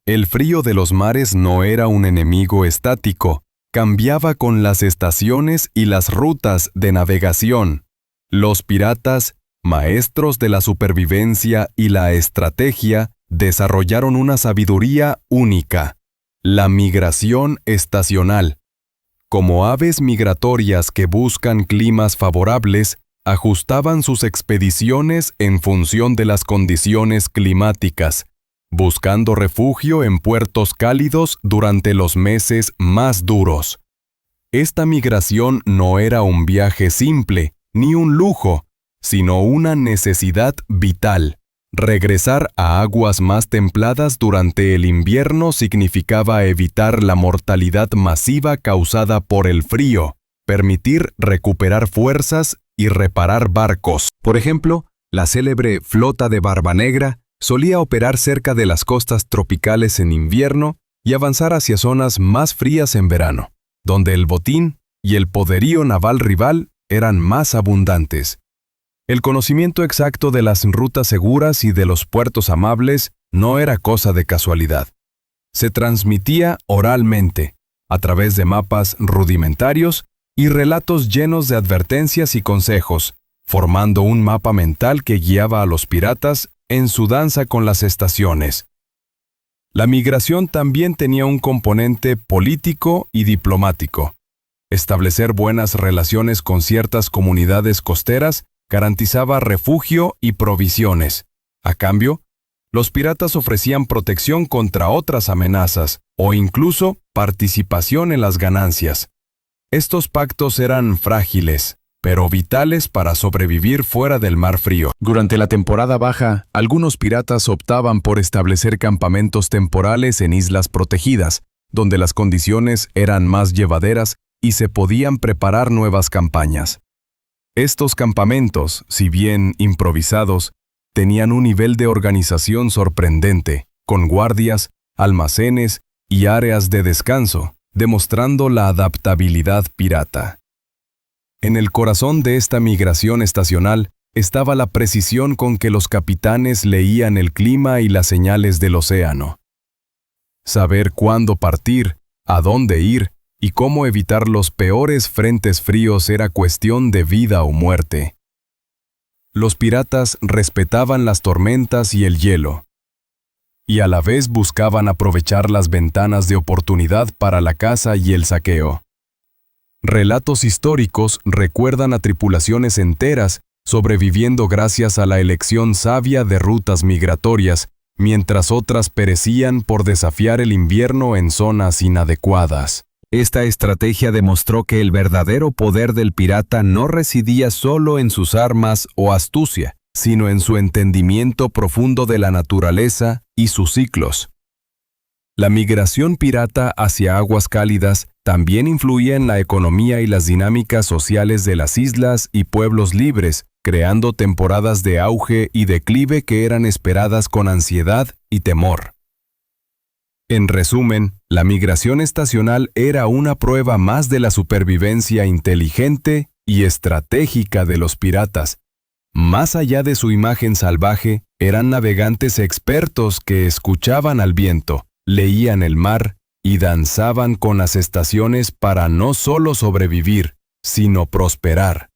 El frío de los mares no era un enemigo estático, cambiaba con las estaciones y las rutas de navegación. Los piratas, maestros de la supervivencia y la estrategia, desarrollaron una sabiduría única: la migración estacional. Como aves migratorias que buscan climas favorables, ajustaban sus expediciones en función de las condiciones climáticas, buscando refugio en puertos cálidos durante los meses más duros. Esta migración no era un viaje simple, ni un lujo, sino una necesidad vital. Regresar a aguas más templadas durante el invierno significaba evitar la mortalidad masiva causada por el frío, permitir recuperar fuerzas y reparar barcos. Por ejemplo, la célebre flota de Barba Negra solía operar cerca de las costas tropicales en invierno y avanzar hacia zonas más frías en verano, donde el botín y el poderío naval rival eran más abundantes. El conocimiento exacto de las rutas seguras y de los puertos amables no era cosa de casualidad. Se transmitía oralmente, a través de mapas rudimentarios y relatos llenos de advertencias y consejos, formando un mapa mental que guiaba a los piratas en su danza con las estaciones. La migración también tenía un componente político y diplomático. Establecer buenas relaciones con ciertas comunidades costeras garantizaba refugio y provisiones. A cambio, los piratas ofrecían protección contra otras amenazas o incluso participación en las ganancias. Estos pactos eran frágiles, pero vitales para sobrevivir fuera del Mar Frío. Durante la temporada baja, algunos piratas optaban por establecer campamentos temporales en islas protegidas, donde las condiciones eran más llevaderas y se podían preparar nuevas campañas. Estos campamentos, si bien improvisados, tenían un nivel de organización sorprendente, con guardias, almacenes y áreas de descanso, demostrando la adaptabilidad pirata. En el corazón de esta migración estacional estaba la precisión con que los capitanes leían el clima y las señales del océano. Saber cuándo partir, a dónde ir y cómo evitar los peores frentes fríos era cuestión de vida o muerte. Los piratas respetaban las tormentas y el hielo, y a la vez buscaban aprovechar las ventanas de oportunidad para la caza y el saqueo. Relatos históricos recuerdan a tripulaciones enteras sobreviviendo gracias a la elección sabia de rutas migratorias, mientras otras perecían por desafiar el invierno en zonas inadecuadas. Esta estrategia demostró que el verdadero poder del pirata no residía solo en sus armas o astucia, sino en su entendimiento profundo de la naturaleza y sus ciclos. La migración pirata hacia aguas cálidas también influía en la economía y las dinámicas sociales de las islas y pueblos libres, creando temporadas de auge y declive que eran esperadas con ansiedad y temor. En resumen, la migración estacional era una prueba más de la supervivencia inteligente y estratégica de los piratas. Más allá de su imagen salvaje, eran navegantes expertos que escuchaban al viento, leían el mar y danzaban con las estaciones para no solo sobrevivir, sino prosperar.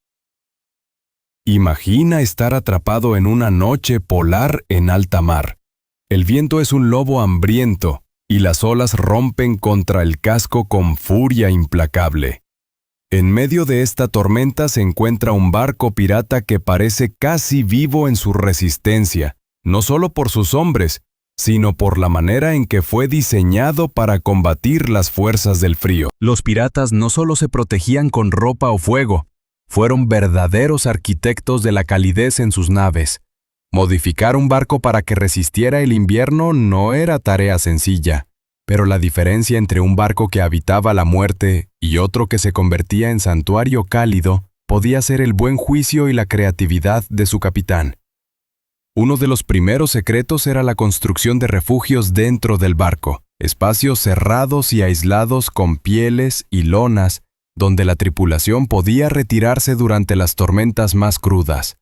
Imagina estar atrapado en una noche polar en alta mar. El viento es un lobo hambriento, y las olas rompen contra el casco con furia implacable. En medio de esta tormenta se encuentra un barco pirata que parece casi vivo en su resistencia, no solo por sus hombres, sino por la manera en que fue diseñado para combatir las fuerzas del frío. Los piratas no solo se protegían con ropa o fuego, fueron verdaderos arquitectos de la calidez en sus naves. Modificar un barco para que resistiera el invierno no era tarea sencilla, pero la diferencia entre un barco que habitaba la muerte y otro que se convertía en santuario cálido podía ser el buen juicio y la creatividad de su capitán. Uno de los primeros secretos era la construcción de refugios dentro del barco, espacios cerrados y aislados con pieles y lonas, donde la tripulación podía retirarse durante las tormentas más crudas.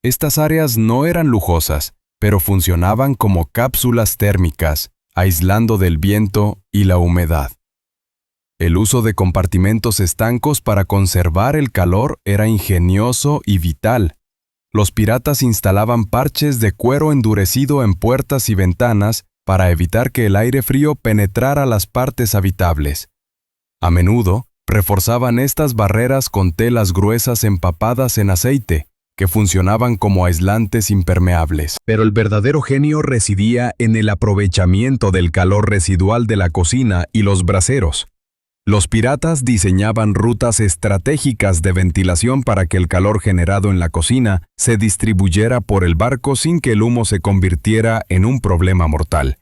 Estas áreas no eran lujosas, pero funcionaban como cápsulas térmicas, aislando del viento y la humedad. El uso de compartimentos estancos para conservar el calor era ingenioso y vital. Los piratas instalaban parches de cuero endurecido en puertas y ventanas para evitar que el aire frío penetrara las partes habitables. A menudo, reforzaban estas barreras con telas gruesas empapadas en aceite, que funcionaban como aislantes impermeables. Pero el verdadero genio residía en el aprovechamiento del calor residual de la cocina y los braseros. Los piratas diseñaban rutas estratégicas de ventilación para que el calor generado en la cocina se distribuyera por el barco sin que el humo se convirtiera en un problema mortal.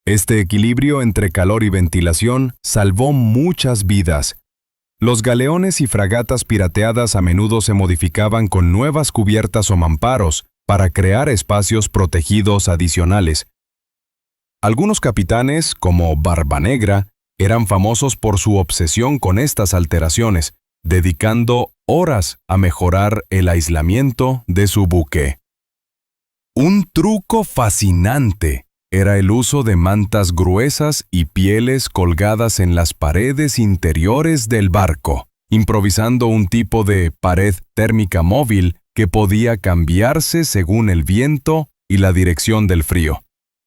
Este equilibrio entre calor y ventilación salvó muchas vidas. Los galeones y fragatas pirateadas a menudo se modificaban con nuevas cubiertas o mamparos para crear espacios protegidos adicionales. Algunos capitanes, como Barbanegra, eran famosos por su obsesión con estas alteraciones, dedicando horas a mejorar el aislamiento de su buque. Un truco fascinante era el uso de mantas gruesas y pieles colgadas en las paredes interiores del barco. improvisando un tipo de pared térmica móvil que podía cambiarse según el viento y la dirección del frío.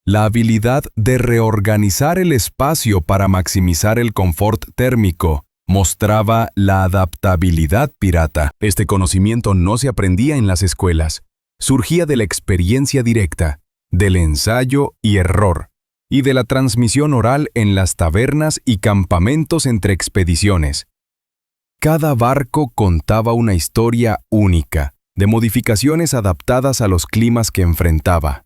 La habilidad de reorganizar el espacio para maximizar el confort térmico mostraba la adaptabilidad pirata. Este conocimiento no se aprendía en las escuelas. Surgía de la experiencia directa, del ensayo y error, y de la transmisión oral en las tabernas y campamentos entre expediciones. Cada barco contaba una historia única, de modificaciones adaptadas a los climas que enfrentaba.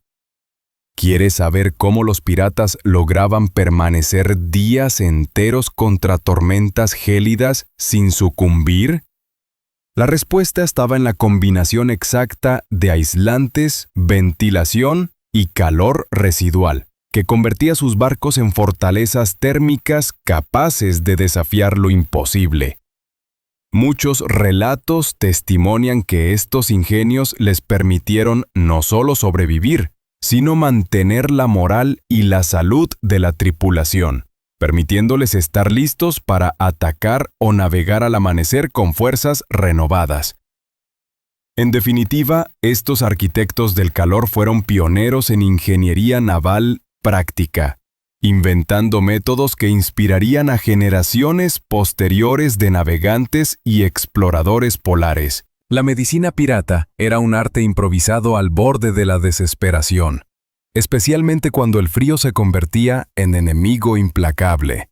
¿Quieres saber cómo los piratas lograban permanecer días enteros contra tormentas gélidas sin sucumbir? La respuesta estaba en la combinación exacta de aislantes, ventilación y calor residual, que convertía sus barcos en fortalezas térmicas capaces de desafiar lo imposible. Muchos relatos testimonian que estos ingenios les permitieron no solo sobrevivir, sino mantener la moral y la salud de la tripulación, permitiéndoles estar listos para atacar o navegar al amanecer con fuerzas renovadas. En definitiva, estos arquitectos del calor fueron pioneros en ingeniería naval práctica, inventando métodos que inspirarían a generaciones posteriores de navegantes y exploradores polares. La medicina pirata era un arte improvisado al borde de la desesperación, especialmente cuando el frío se convertía en enemigo implacable.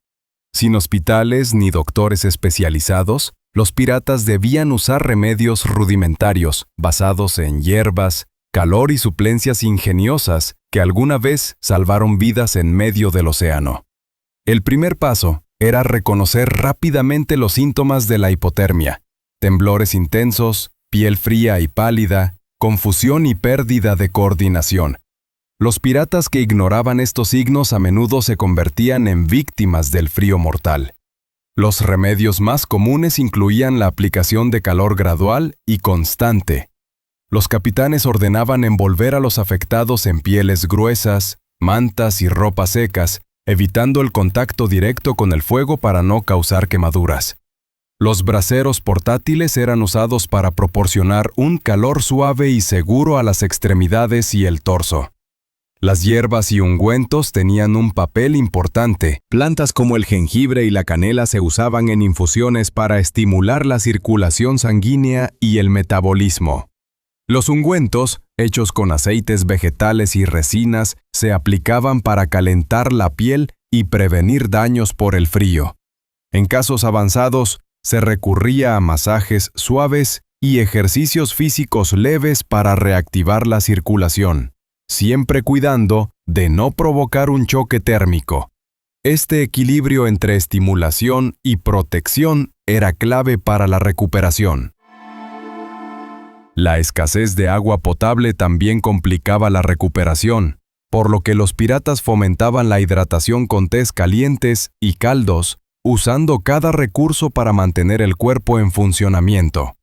Sin hospitales ni doctores especializados, los piratas debían usar remedios rudimentarios basados en hierbas, calor y suplencias ingeniosas que alguna vez salvaron vidas en medio del océano. El primer paso era reconocer rápidamente los síntomas de la hipotermia: temblores intensos, piel fría y pálida, confusión y pérdida de coordinación. Los piratas que ignoraban estos signos a menudo se convertían en víctimas del frío mortal. Los remedios más comunes incluían la aplicación de calor gradual y constante. Los capitanes ordenaban envolver a los afectados en pieles gruesas, mantas y ropas secas, evitando el contacto directo con el fuego para no causar quemaduras. Los braseros portátiles eran usados para proporcionar un calor suave y seguro a las extremidades y el torso. Las hierbas y ungüentos tenían un papel importante. Plantas como el jengibre y la canela se usaban en infusiones para estimular la circulación sanguínea y el metabolismo. Los ungüentos, hechos con aceites vegetales y resinas, se aplicaban para calentar la piel y prevenir daños por el frío. En casos avanzados, se recurría a masajes suaves y ejercicios físicos leves para reactivar la circulación, siempre cuidando de no provocar un choque térmico. Este equilibrio entre estimulación y protección era clave para la recuperación. La escasez de agua potable también complicaba la recuperación, por lo que los piratas fomentaban la hidratación con tés calientes y caldos, usando cada recurso para mantener el cuerpo en funcionamiento.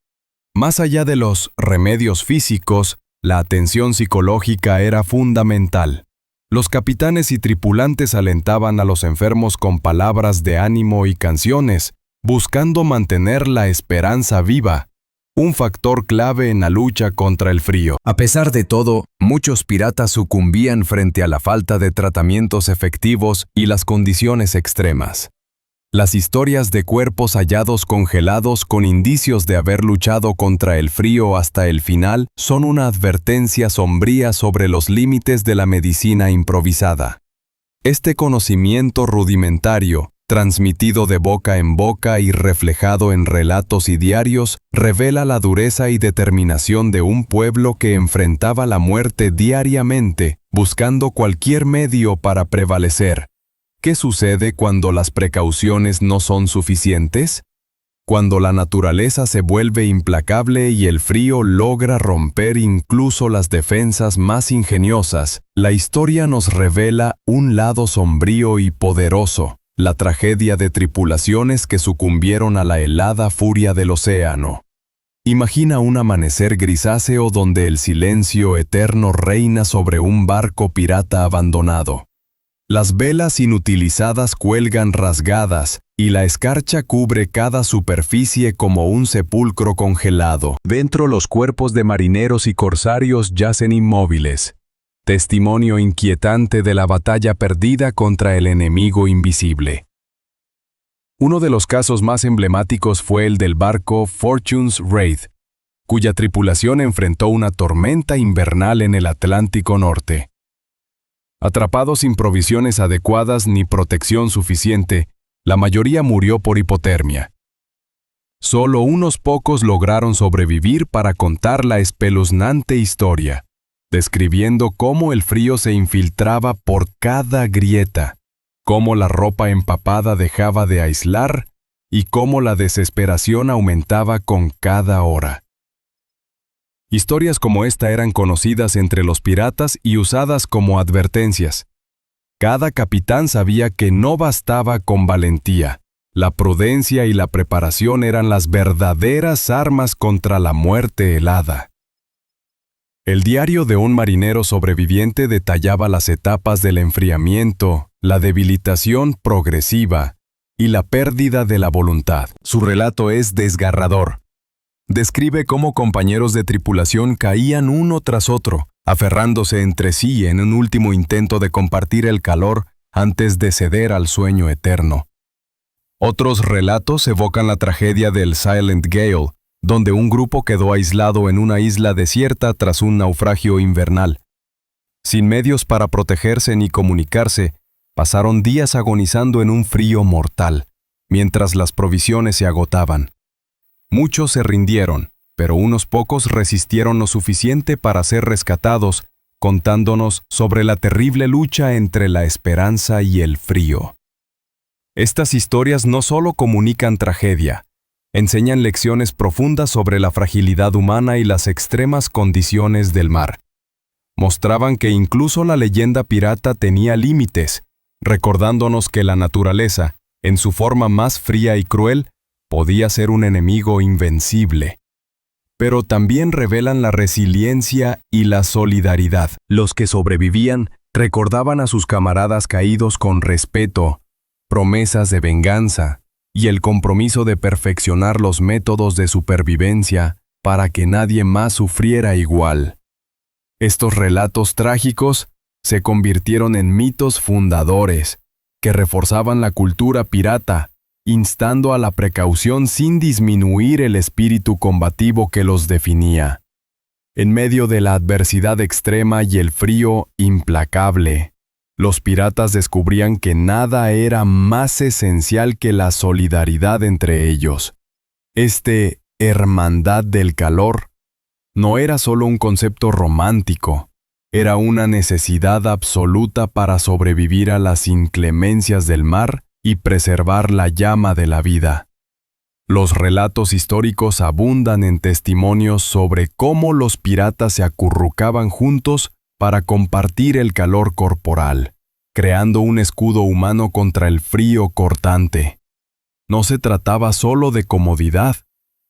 Más allá de los remedios físicos, la atención psicológica era fundamental. Los capitanes y tripulantes alentaban a los enfermos con palabras de ánimo y canciones, buscando mantener la esperanza viva, un factor clave en la lucha contra el frío. A pesar de todo, muchos piratas sucumbían frente a la falta de tratamientos efectivos y las condiciones extremas. Las historias de cuerpos hallados congelados con indicios de haber luchado contra el frío hasta el final son una advertencia sombría sobre los límites de la medicina improvisada. Este conocimiento rudimentario, transmitido de boca en boca y reflejado en relatos y diarios, revela la dureza y determinación de un pueblo que enfrentaba la muerte diariamente, buscando cualquier medio para prevalecer. ¿Qué sucede cuando las precauciones no son suficientes? Cuando la naturaleza se vuelve implacable y el frío logra romper incluso las defensas más ingeniosas, la historia nos revela un lado sombrío y poderoso, la tragedia de tripulaciones que sucumbieron a la helada furia del océano. Imagina un amanecer grisáceo donde el silencio eterno reina sobre un barco pirata abandonado. Las velas inutilizadas cuelgan rasgadas y la escarcha cubre cada superficie como un sepulcro congelado. Dentro los cuerpos de marineros y corsarios yacen inmóviles, testimonio inquietante de la batalla perdida contra el enemigo invisible. Uno de los casos más emblemáticos fue el del barco Fortune's Wraith, cuya tripulación enfrentó una tormenta invernal en el Atlántico Norte. Atrapados sin provisiones adecuadas ni protección suficiente, la mayoría murió por hipotermia. Solo unos pocos lograron sobrevivir para contar la espeluznante historia, describiendo cómo el frío se infiltraba por cada grieta, cómo la ropa empapada dejaba de aislar y cómo la desesperación aumentaba con cada hora. Historias como esta eran conocidas entre los piratas y usadas como advertencias. Cada capitán sabía que no bastaba con valentía. La prudencia y la preparación eran las verdaderas armas contra la muerte helada. El diario de un marinero sobreviviente detallaba las etapas del enfriamiento, la debilitación progresiva y la pérdida de la voluntad. Su relato es desgarrador. Describe cómo compañeros de tripulación caían uno tras otro, aferrándose entre sí en un último intento de compartir el calor antes de ceder al sueño eterno. Otros relatos evocan la tragedia del Silent Gale, donde un grupo quedó aislado en una isla desierta tras un naufragio invernal. Sin medios para protegerse ni comunicarse, pasaron días agonizando en un frío mortal, mientras las provisiones se agotaban. Muchos se rindieron, pero unos pocos resistieron lo suficiente para ser rescatados, contándonos sobre la terrible lucha entre la esperanza y el frío. Estas historias no solo comunican tragedia, enseñan lecciones profundas sobre la fragilidad humana y las extremas condiciones del mar. Mostraban que incluso la leyenda pirata tenía límites, recordándonos que la naturaleza, en su forma más fría y cruel, podía ser un enemigo invencible. Pero también revelan la resiliencia y la solidaridad. Los que sobrevivían recordaban a sus camaradas caídos con respeto, promesas de venganza y el compromiso de perfeccionar los métodos de supervivencia para que nadie más sufriera igual. Estos relatos trágicos se convirtieron en mitos fundadores que reforzaban la cultura pirata, instando a la precaución sin disminuir el espíritu combativo que los definía. En medio de la adversidad extrema y el frío implacable, los piratas descubrían que nada era más esencial que la solidaridad entre ellos. Hermandad del calor no era solo un concepto romántico, era una necesidad absoluta para sobrevivir a las inclemencias del mar y preservar la llama de la vida. Los relatos históricos abundan en testimonios sobre cómo los piratas se acurrucaban juntos para compartir el calor corporal, creando un escudo humano contra el frío cortante. No se trataba solo de comodidad,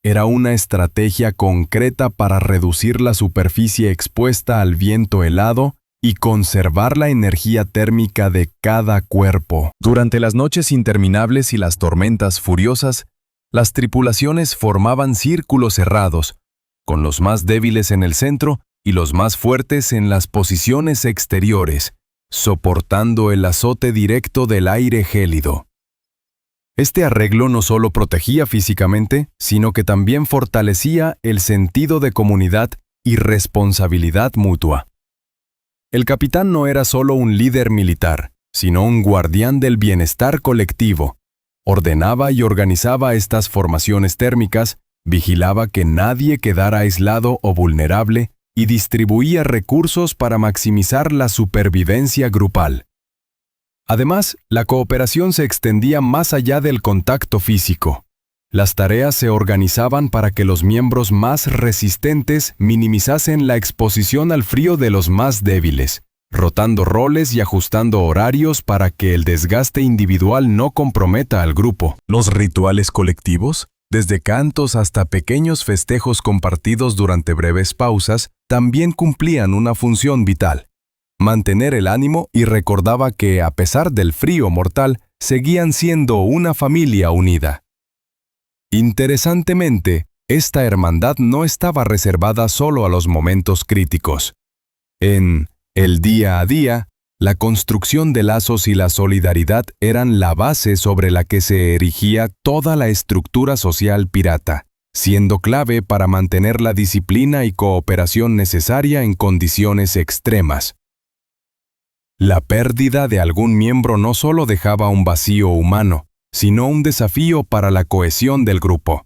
era una estrategia concreta para reducir la superficie expuesta al viento helado y conservar la energía térmica de cada cuerpo. Durante las noches interminables y las tormentas furiosas, las tripulaciones formaban círculos cerrados, con los más débiles en el centro y los más fuertes en las posiciones exteriores, soportando el azote directo del aire gélido. Este arreglo no solo protegía físicamente, sino que también fortalecía el sentido de comunidad y responsabilidad mutua. El capitán no era solo un líder militar, sino un guardián del bienestar colectivo. Ordenaba y organizaba estas formaciones térmicas, vigilaba que nadie quedara aislado o vulnerable y distribuía recursos para maximizar la supervivencia grupal. Además, la cooperación se extendía más allá del contacto físico. Las tareas se organizaban para que los miembros más resistentes minimizasen la exposición al frío de los más débiles, rotando roles y ajustando horarios para que el desgaste individual no comprometa al grupo. Los rituales colectivos, desde cantos hasta pequeños festejos compartidos durante breves pausas, también cumplían una función vital: mantener el ánimo, y recordaba que, a pesar del frío mortal, seguían siendo una familia unida. Interesantemente, esta hermandad no estaba reservada solo a los momentos críticos. En el día a día, la construcción de lazos y la solidaridad eran la base sobre la que se erigía toda la estructura social pirata, siendo clave para mantener la disciplina y cooperación necesaria en condiciones extremas. La pérdida de algún miembro no solo dejaba un vacío humano, sino un desafío para la cohesión del grupo.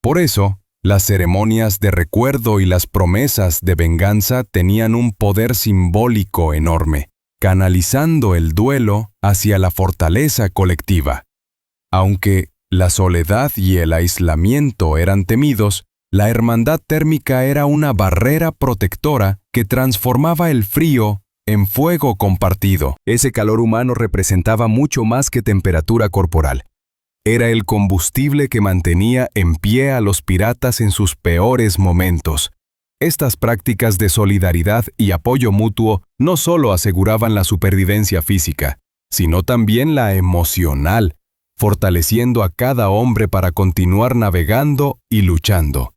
Por eso, las ceremonias de recuerdo y las promesas de venganza tenían un poder simbólico enorme, canalizando el duelo hacia la fortaleza colectiva. Aunque la soledad y el aislamiento eran temidos, la hermandad térmica era una barrera protectora que transformaba el frío en fuego compartido. Ese calor humano representaba mucho más que temperatura corporal. Era el combustible que mantenía en pie a los piratas en sus peores momentos. Estas prácticas de solidaridad y apoyo mutuo no solo aseguraban la supervivencia física, sino también la emocional, fortaleciendo a cada hombre para continuar navegando y luchando.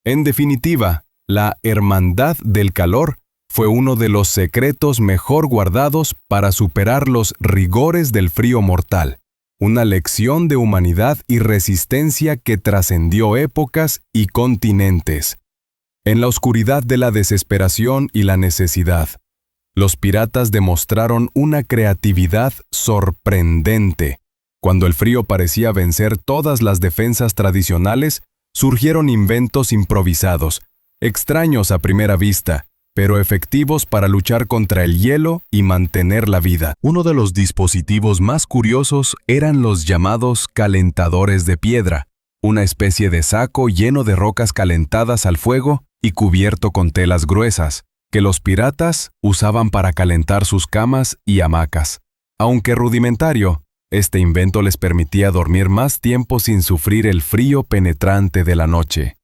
En definitiva, la Hermandad del Calor fue uno de los secretos mejor guardados para superar los rigores del frío mortal. Una lección de humanidad y resistencia que trascendió épocas y continentes. En la oscuridad de la desesperación y la necesidad, los piratas demostraron una creatividad sorprendente. Cuando el frío parecía vencer todas las defensas tradicionales, surgieron inventos improvisados, extraños a primera vista, pero efectivos para luchar contra el hielo y mantener la vida. Uno de los dispositivos más curiosos eran los llamados calentadores de piedra, una especie de saco lleno de rocas calentadas al fuego y cubierto con telas gruesas, que los piratas usaban para calentar sus camas y hamacas. Aunque rudimentario, este invento les permitía dormir más tiempo sin sufrir el frío penetrante de la noche.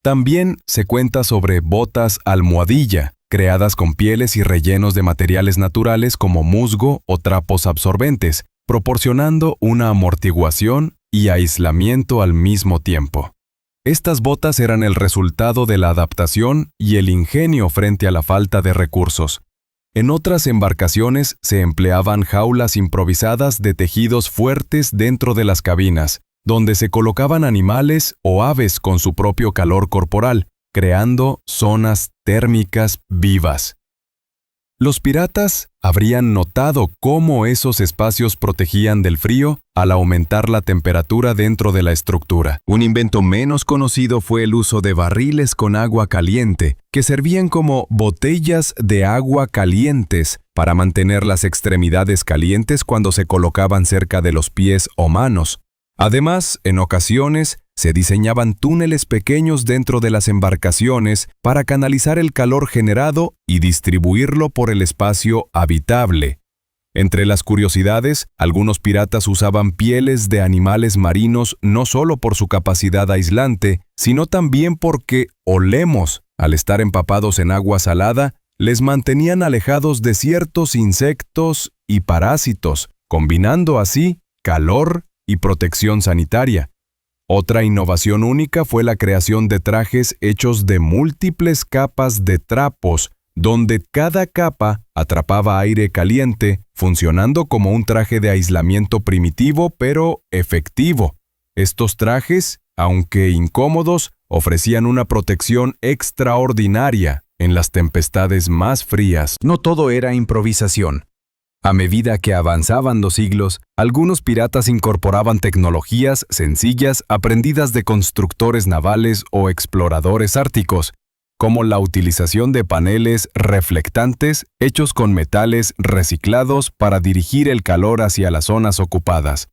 También se cuenta sobre botas almohadilla, creadas con pieles y rellenos de materiales naturales como musgo o trapos absorbentes, proporcionando una amortiguación y aislamiento al mismo tiempo. Estas botas eran el resultado de la adaptación y el ingenio frente a la falta de recursos. En otras embarcaciones se empleaban jaulas improvisadas de tejidos fuertes dentro de las cabinas, donde se colocaban animales o aves con su propio calor corporal, creando zonas térmicas vivas. Los piratas habrían notado cómo esos espacios protegían del frío al aumentar la temperatura dentro de la estructura. Un invento menos conocido fue el uso de barriles con agua caliente, que servían como botellas de agua calientes para mantener las extremidades calientes cuando se colocaban cerca de los pies o manos. Además, en ocasiones, se diseñaban túneles pequeños dentro de las embarcaciones para canalizar el calor generado y distribuirlo por el espacio habitable. Entre las curiosidades, algunos piratas usaban pieles de animales marinos no solo por su capacidad aislante, sino también porque olemos, al estar empapados en agua salada, les mantenían alejados de ciertos insectos y parásitos, combinando así calor y protección sanitaria. Otra innovación única fue la creación de trajes hechos de múltiples capas de trapos, donde cada capa atrapaba aire caliente, funcionando como un traje de aislamiento primitivo pero efectivo. Estos trajes, aunque incómodos, ofrecían una protección extraordinaria en las tempestades más frías. No todo era improvisación. A medida que avanzaban los siglos, algunos piratas incorporaban tecnologías sencillas aprendidas de constructores navales o exploradores árticos, como la utilización de paneles reflectantes hechos con metales reciclados para dirigir el calor hacia las zonas ocupadas.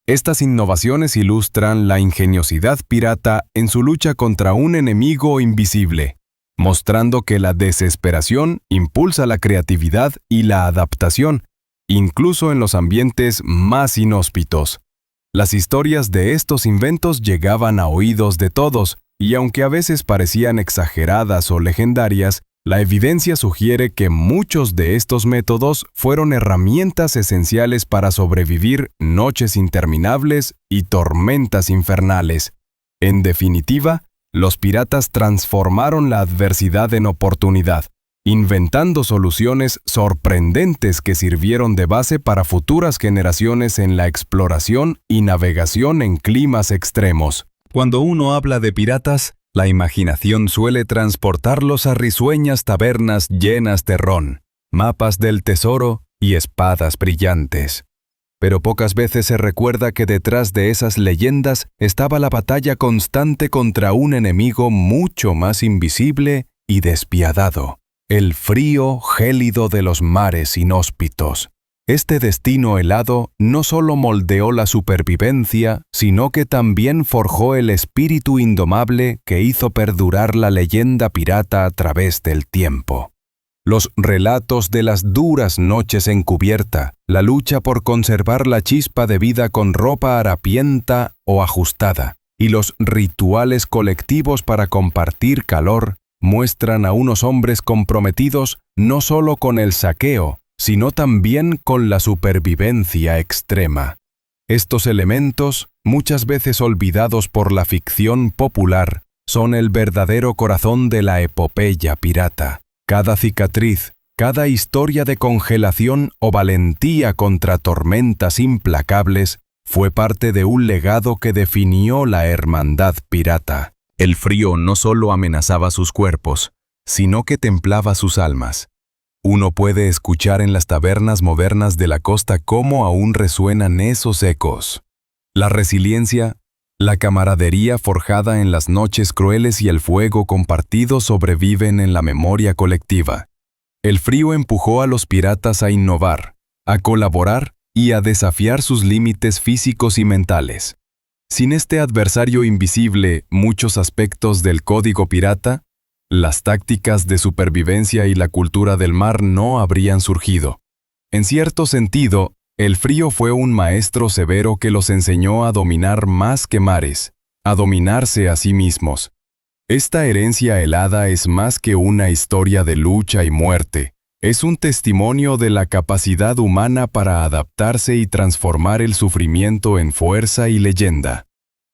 Estas innovaciones ilustran la ingeniosidad pirata en su lucha contra un enemigo invisible, mostrando que la desesperación impulsa la creatividad y la adaptación, incluso en los ambientes más inhóspitos. Las historias de estos inventos llegaban a oídos de todos, y aunque a veces parecían exageradas o legendarias, La evidencia sugiere que muchos de estos métodos fueron herramientas esenciales para sobrevivir noches interminables y tormentas infernales. En definitiva, los piratas transformaron la adversidad en oportunidad, inventando soluciones sorprendentes que sirvieron de base para futuras generaciones en la exploración y navegación en climas extremos. Cuando uno habla de piratas, la imaginación suele transportarlos a risueñas tabernas llenas de ron, mapas del tesoro y espadas brillantes. Pero pocas veces se recuerda que detrás de esas leyendas estaba la batalla constante contra un enemigo mucho más invisible y despiadado: el frío gélido de los mares inhóspitos. Este destino helado no solo moldeó la supervivencia, sino que también forjó el espíritu indomable que hizo perdurar la leyenda pirata a través del tiempo. Los relatos de las duras noches en cubierta, la lucha por conservar la chispa de vida con ropa harapienta o ajustada, y los rituales colectivos para compartir calor, muestran a unos hombres comprometidos no solo con el saqueo, sino también con la supervivencia extrema. Estos elementos, muchas veces olvidados por la ficción popular, son el verdadero corazón de la epopeya pirata. Cada cicatriz, cada historia de congelación o valentía contra tormentas implacables fue parte de un legado que definió la hermandad pirata. El frío no solo amenazaba sus cuerpos, sino que templaba sus almas. Uno puede escuchar en las tabernas modernas de la costa cómo aún resuenan esos ecos. La resiliencia, la camaradería forjada en las noches crueles y el fuego compartido sobreviven en la memoria colectiva. El frío empujó a los piratas a innovar, a colaborar y a desafiar sus límites físicos y mentales. Sin este adversario invisible, muchos aspectos del código pirata, las tácticas de supervivencia y la cultura del mar no habrían surgido. En cierto sentido, el frío fue un maestro severo que los enseñó a dominar más que mares, a dominarse a sí mismos. Esta herencia helada es más que una historia de lucha y muerte, es un testimonio de la capacidad humana para adaptarse y transformar el sufrimiento en fuerza y leyenda.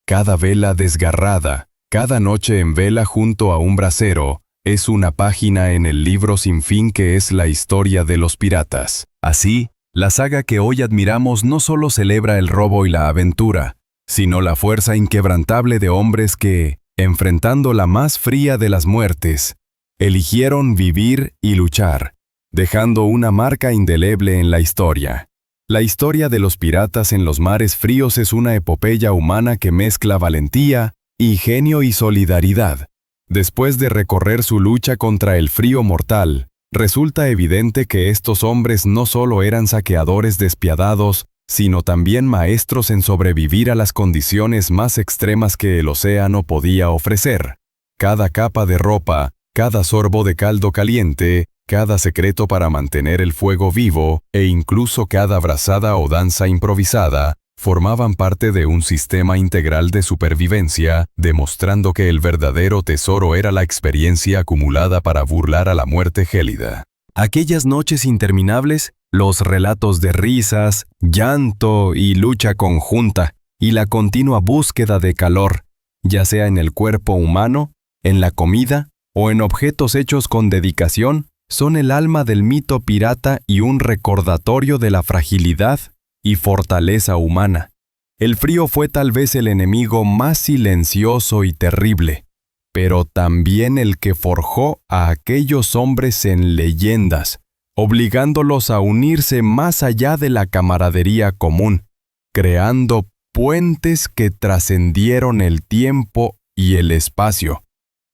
Cada vela desgarrada, cada noche en vela junto a un brasero, es una página en el libro sin fin que es la historia de los piratas. Así, la saga que hoy admiramos no solo celebra el robo y la aventura, sino la fuerza inquebrantable de hombres que, enfrentando la más fría de las muertes, eligieron vivir y luchar, dejando una marca indeleble en la historia. La historia de los piratas en los mares fríos es una epopeya humana que mezcla valentía, ingenio y solidaridad. Después de recorrer su lucha contra el frío mortal, resulta evidente que estos hombres no solo eran saqueadores despiadados, sino también maestros en sobrevivir a las condiciones más extremas que el océano podía ofrecer. Cada capa de ropa, cada sorbo de caldo caliente, cada secreto para mantener el fuego vivo, e incluso cada brazada o danza improvisada, formaban parte de un sistema integral de supervivencia, demostrando que el verdadero tesoro era la experiencia acumulada para burlar a la muerte gélida. Aquellas noches interminables, los relatos de risas, llanto y lucha conjunta, y la continua búsqueda de calor, ya sea en el cuerpo humano, en la comida o en objetos hechos con dedicación, son el alma del mito pirata y un recordatorio de la fragilidad y fortaleza humana. El frío fue tal vez el enemigo más silencioso y terrible, pero también el que forjó a aquellos hombres en leyendas, obligándolos a unirse más allá de la camaradería común, creando puentes que trascendieron el tiempo y el espacio.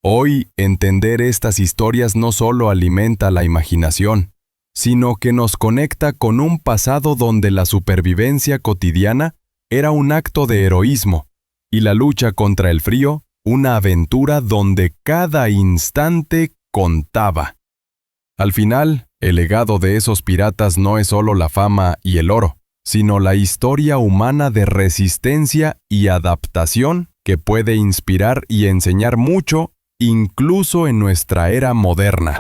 Hoy, entender estas historias no solo alimenta la imaginación, sino que nos conecta con un pasado donde la supervivencia cotidiana era un acto de heroísmo, y la lucha contra el frío, una aventura donde cada instante contaba. Al final, el legado de esos piratas no es solo la fama y el oro, sino la historia humana de resistencia y adaptación que puede inspirar y enseñar mucho, incluso en nuestra era moderna.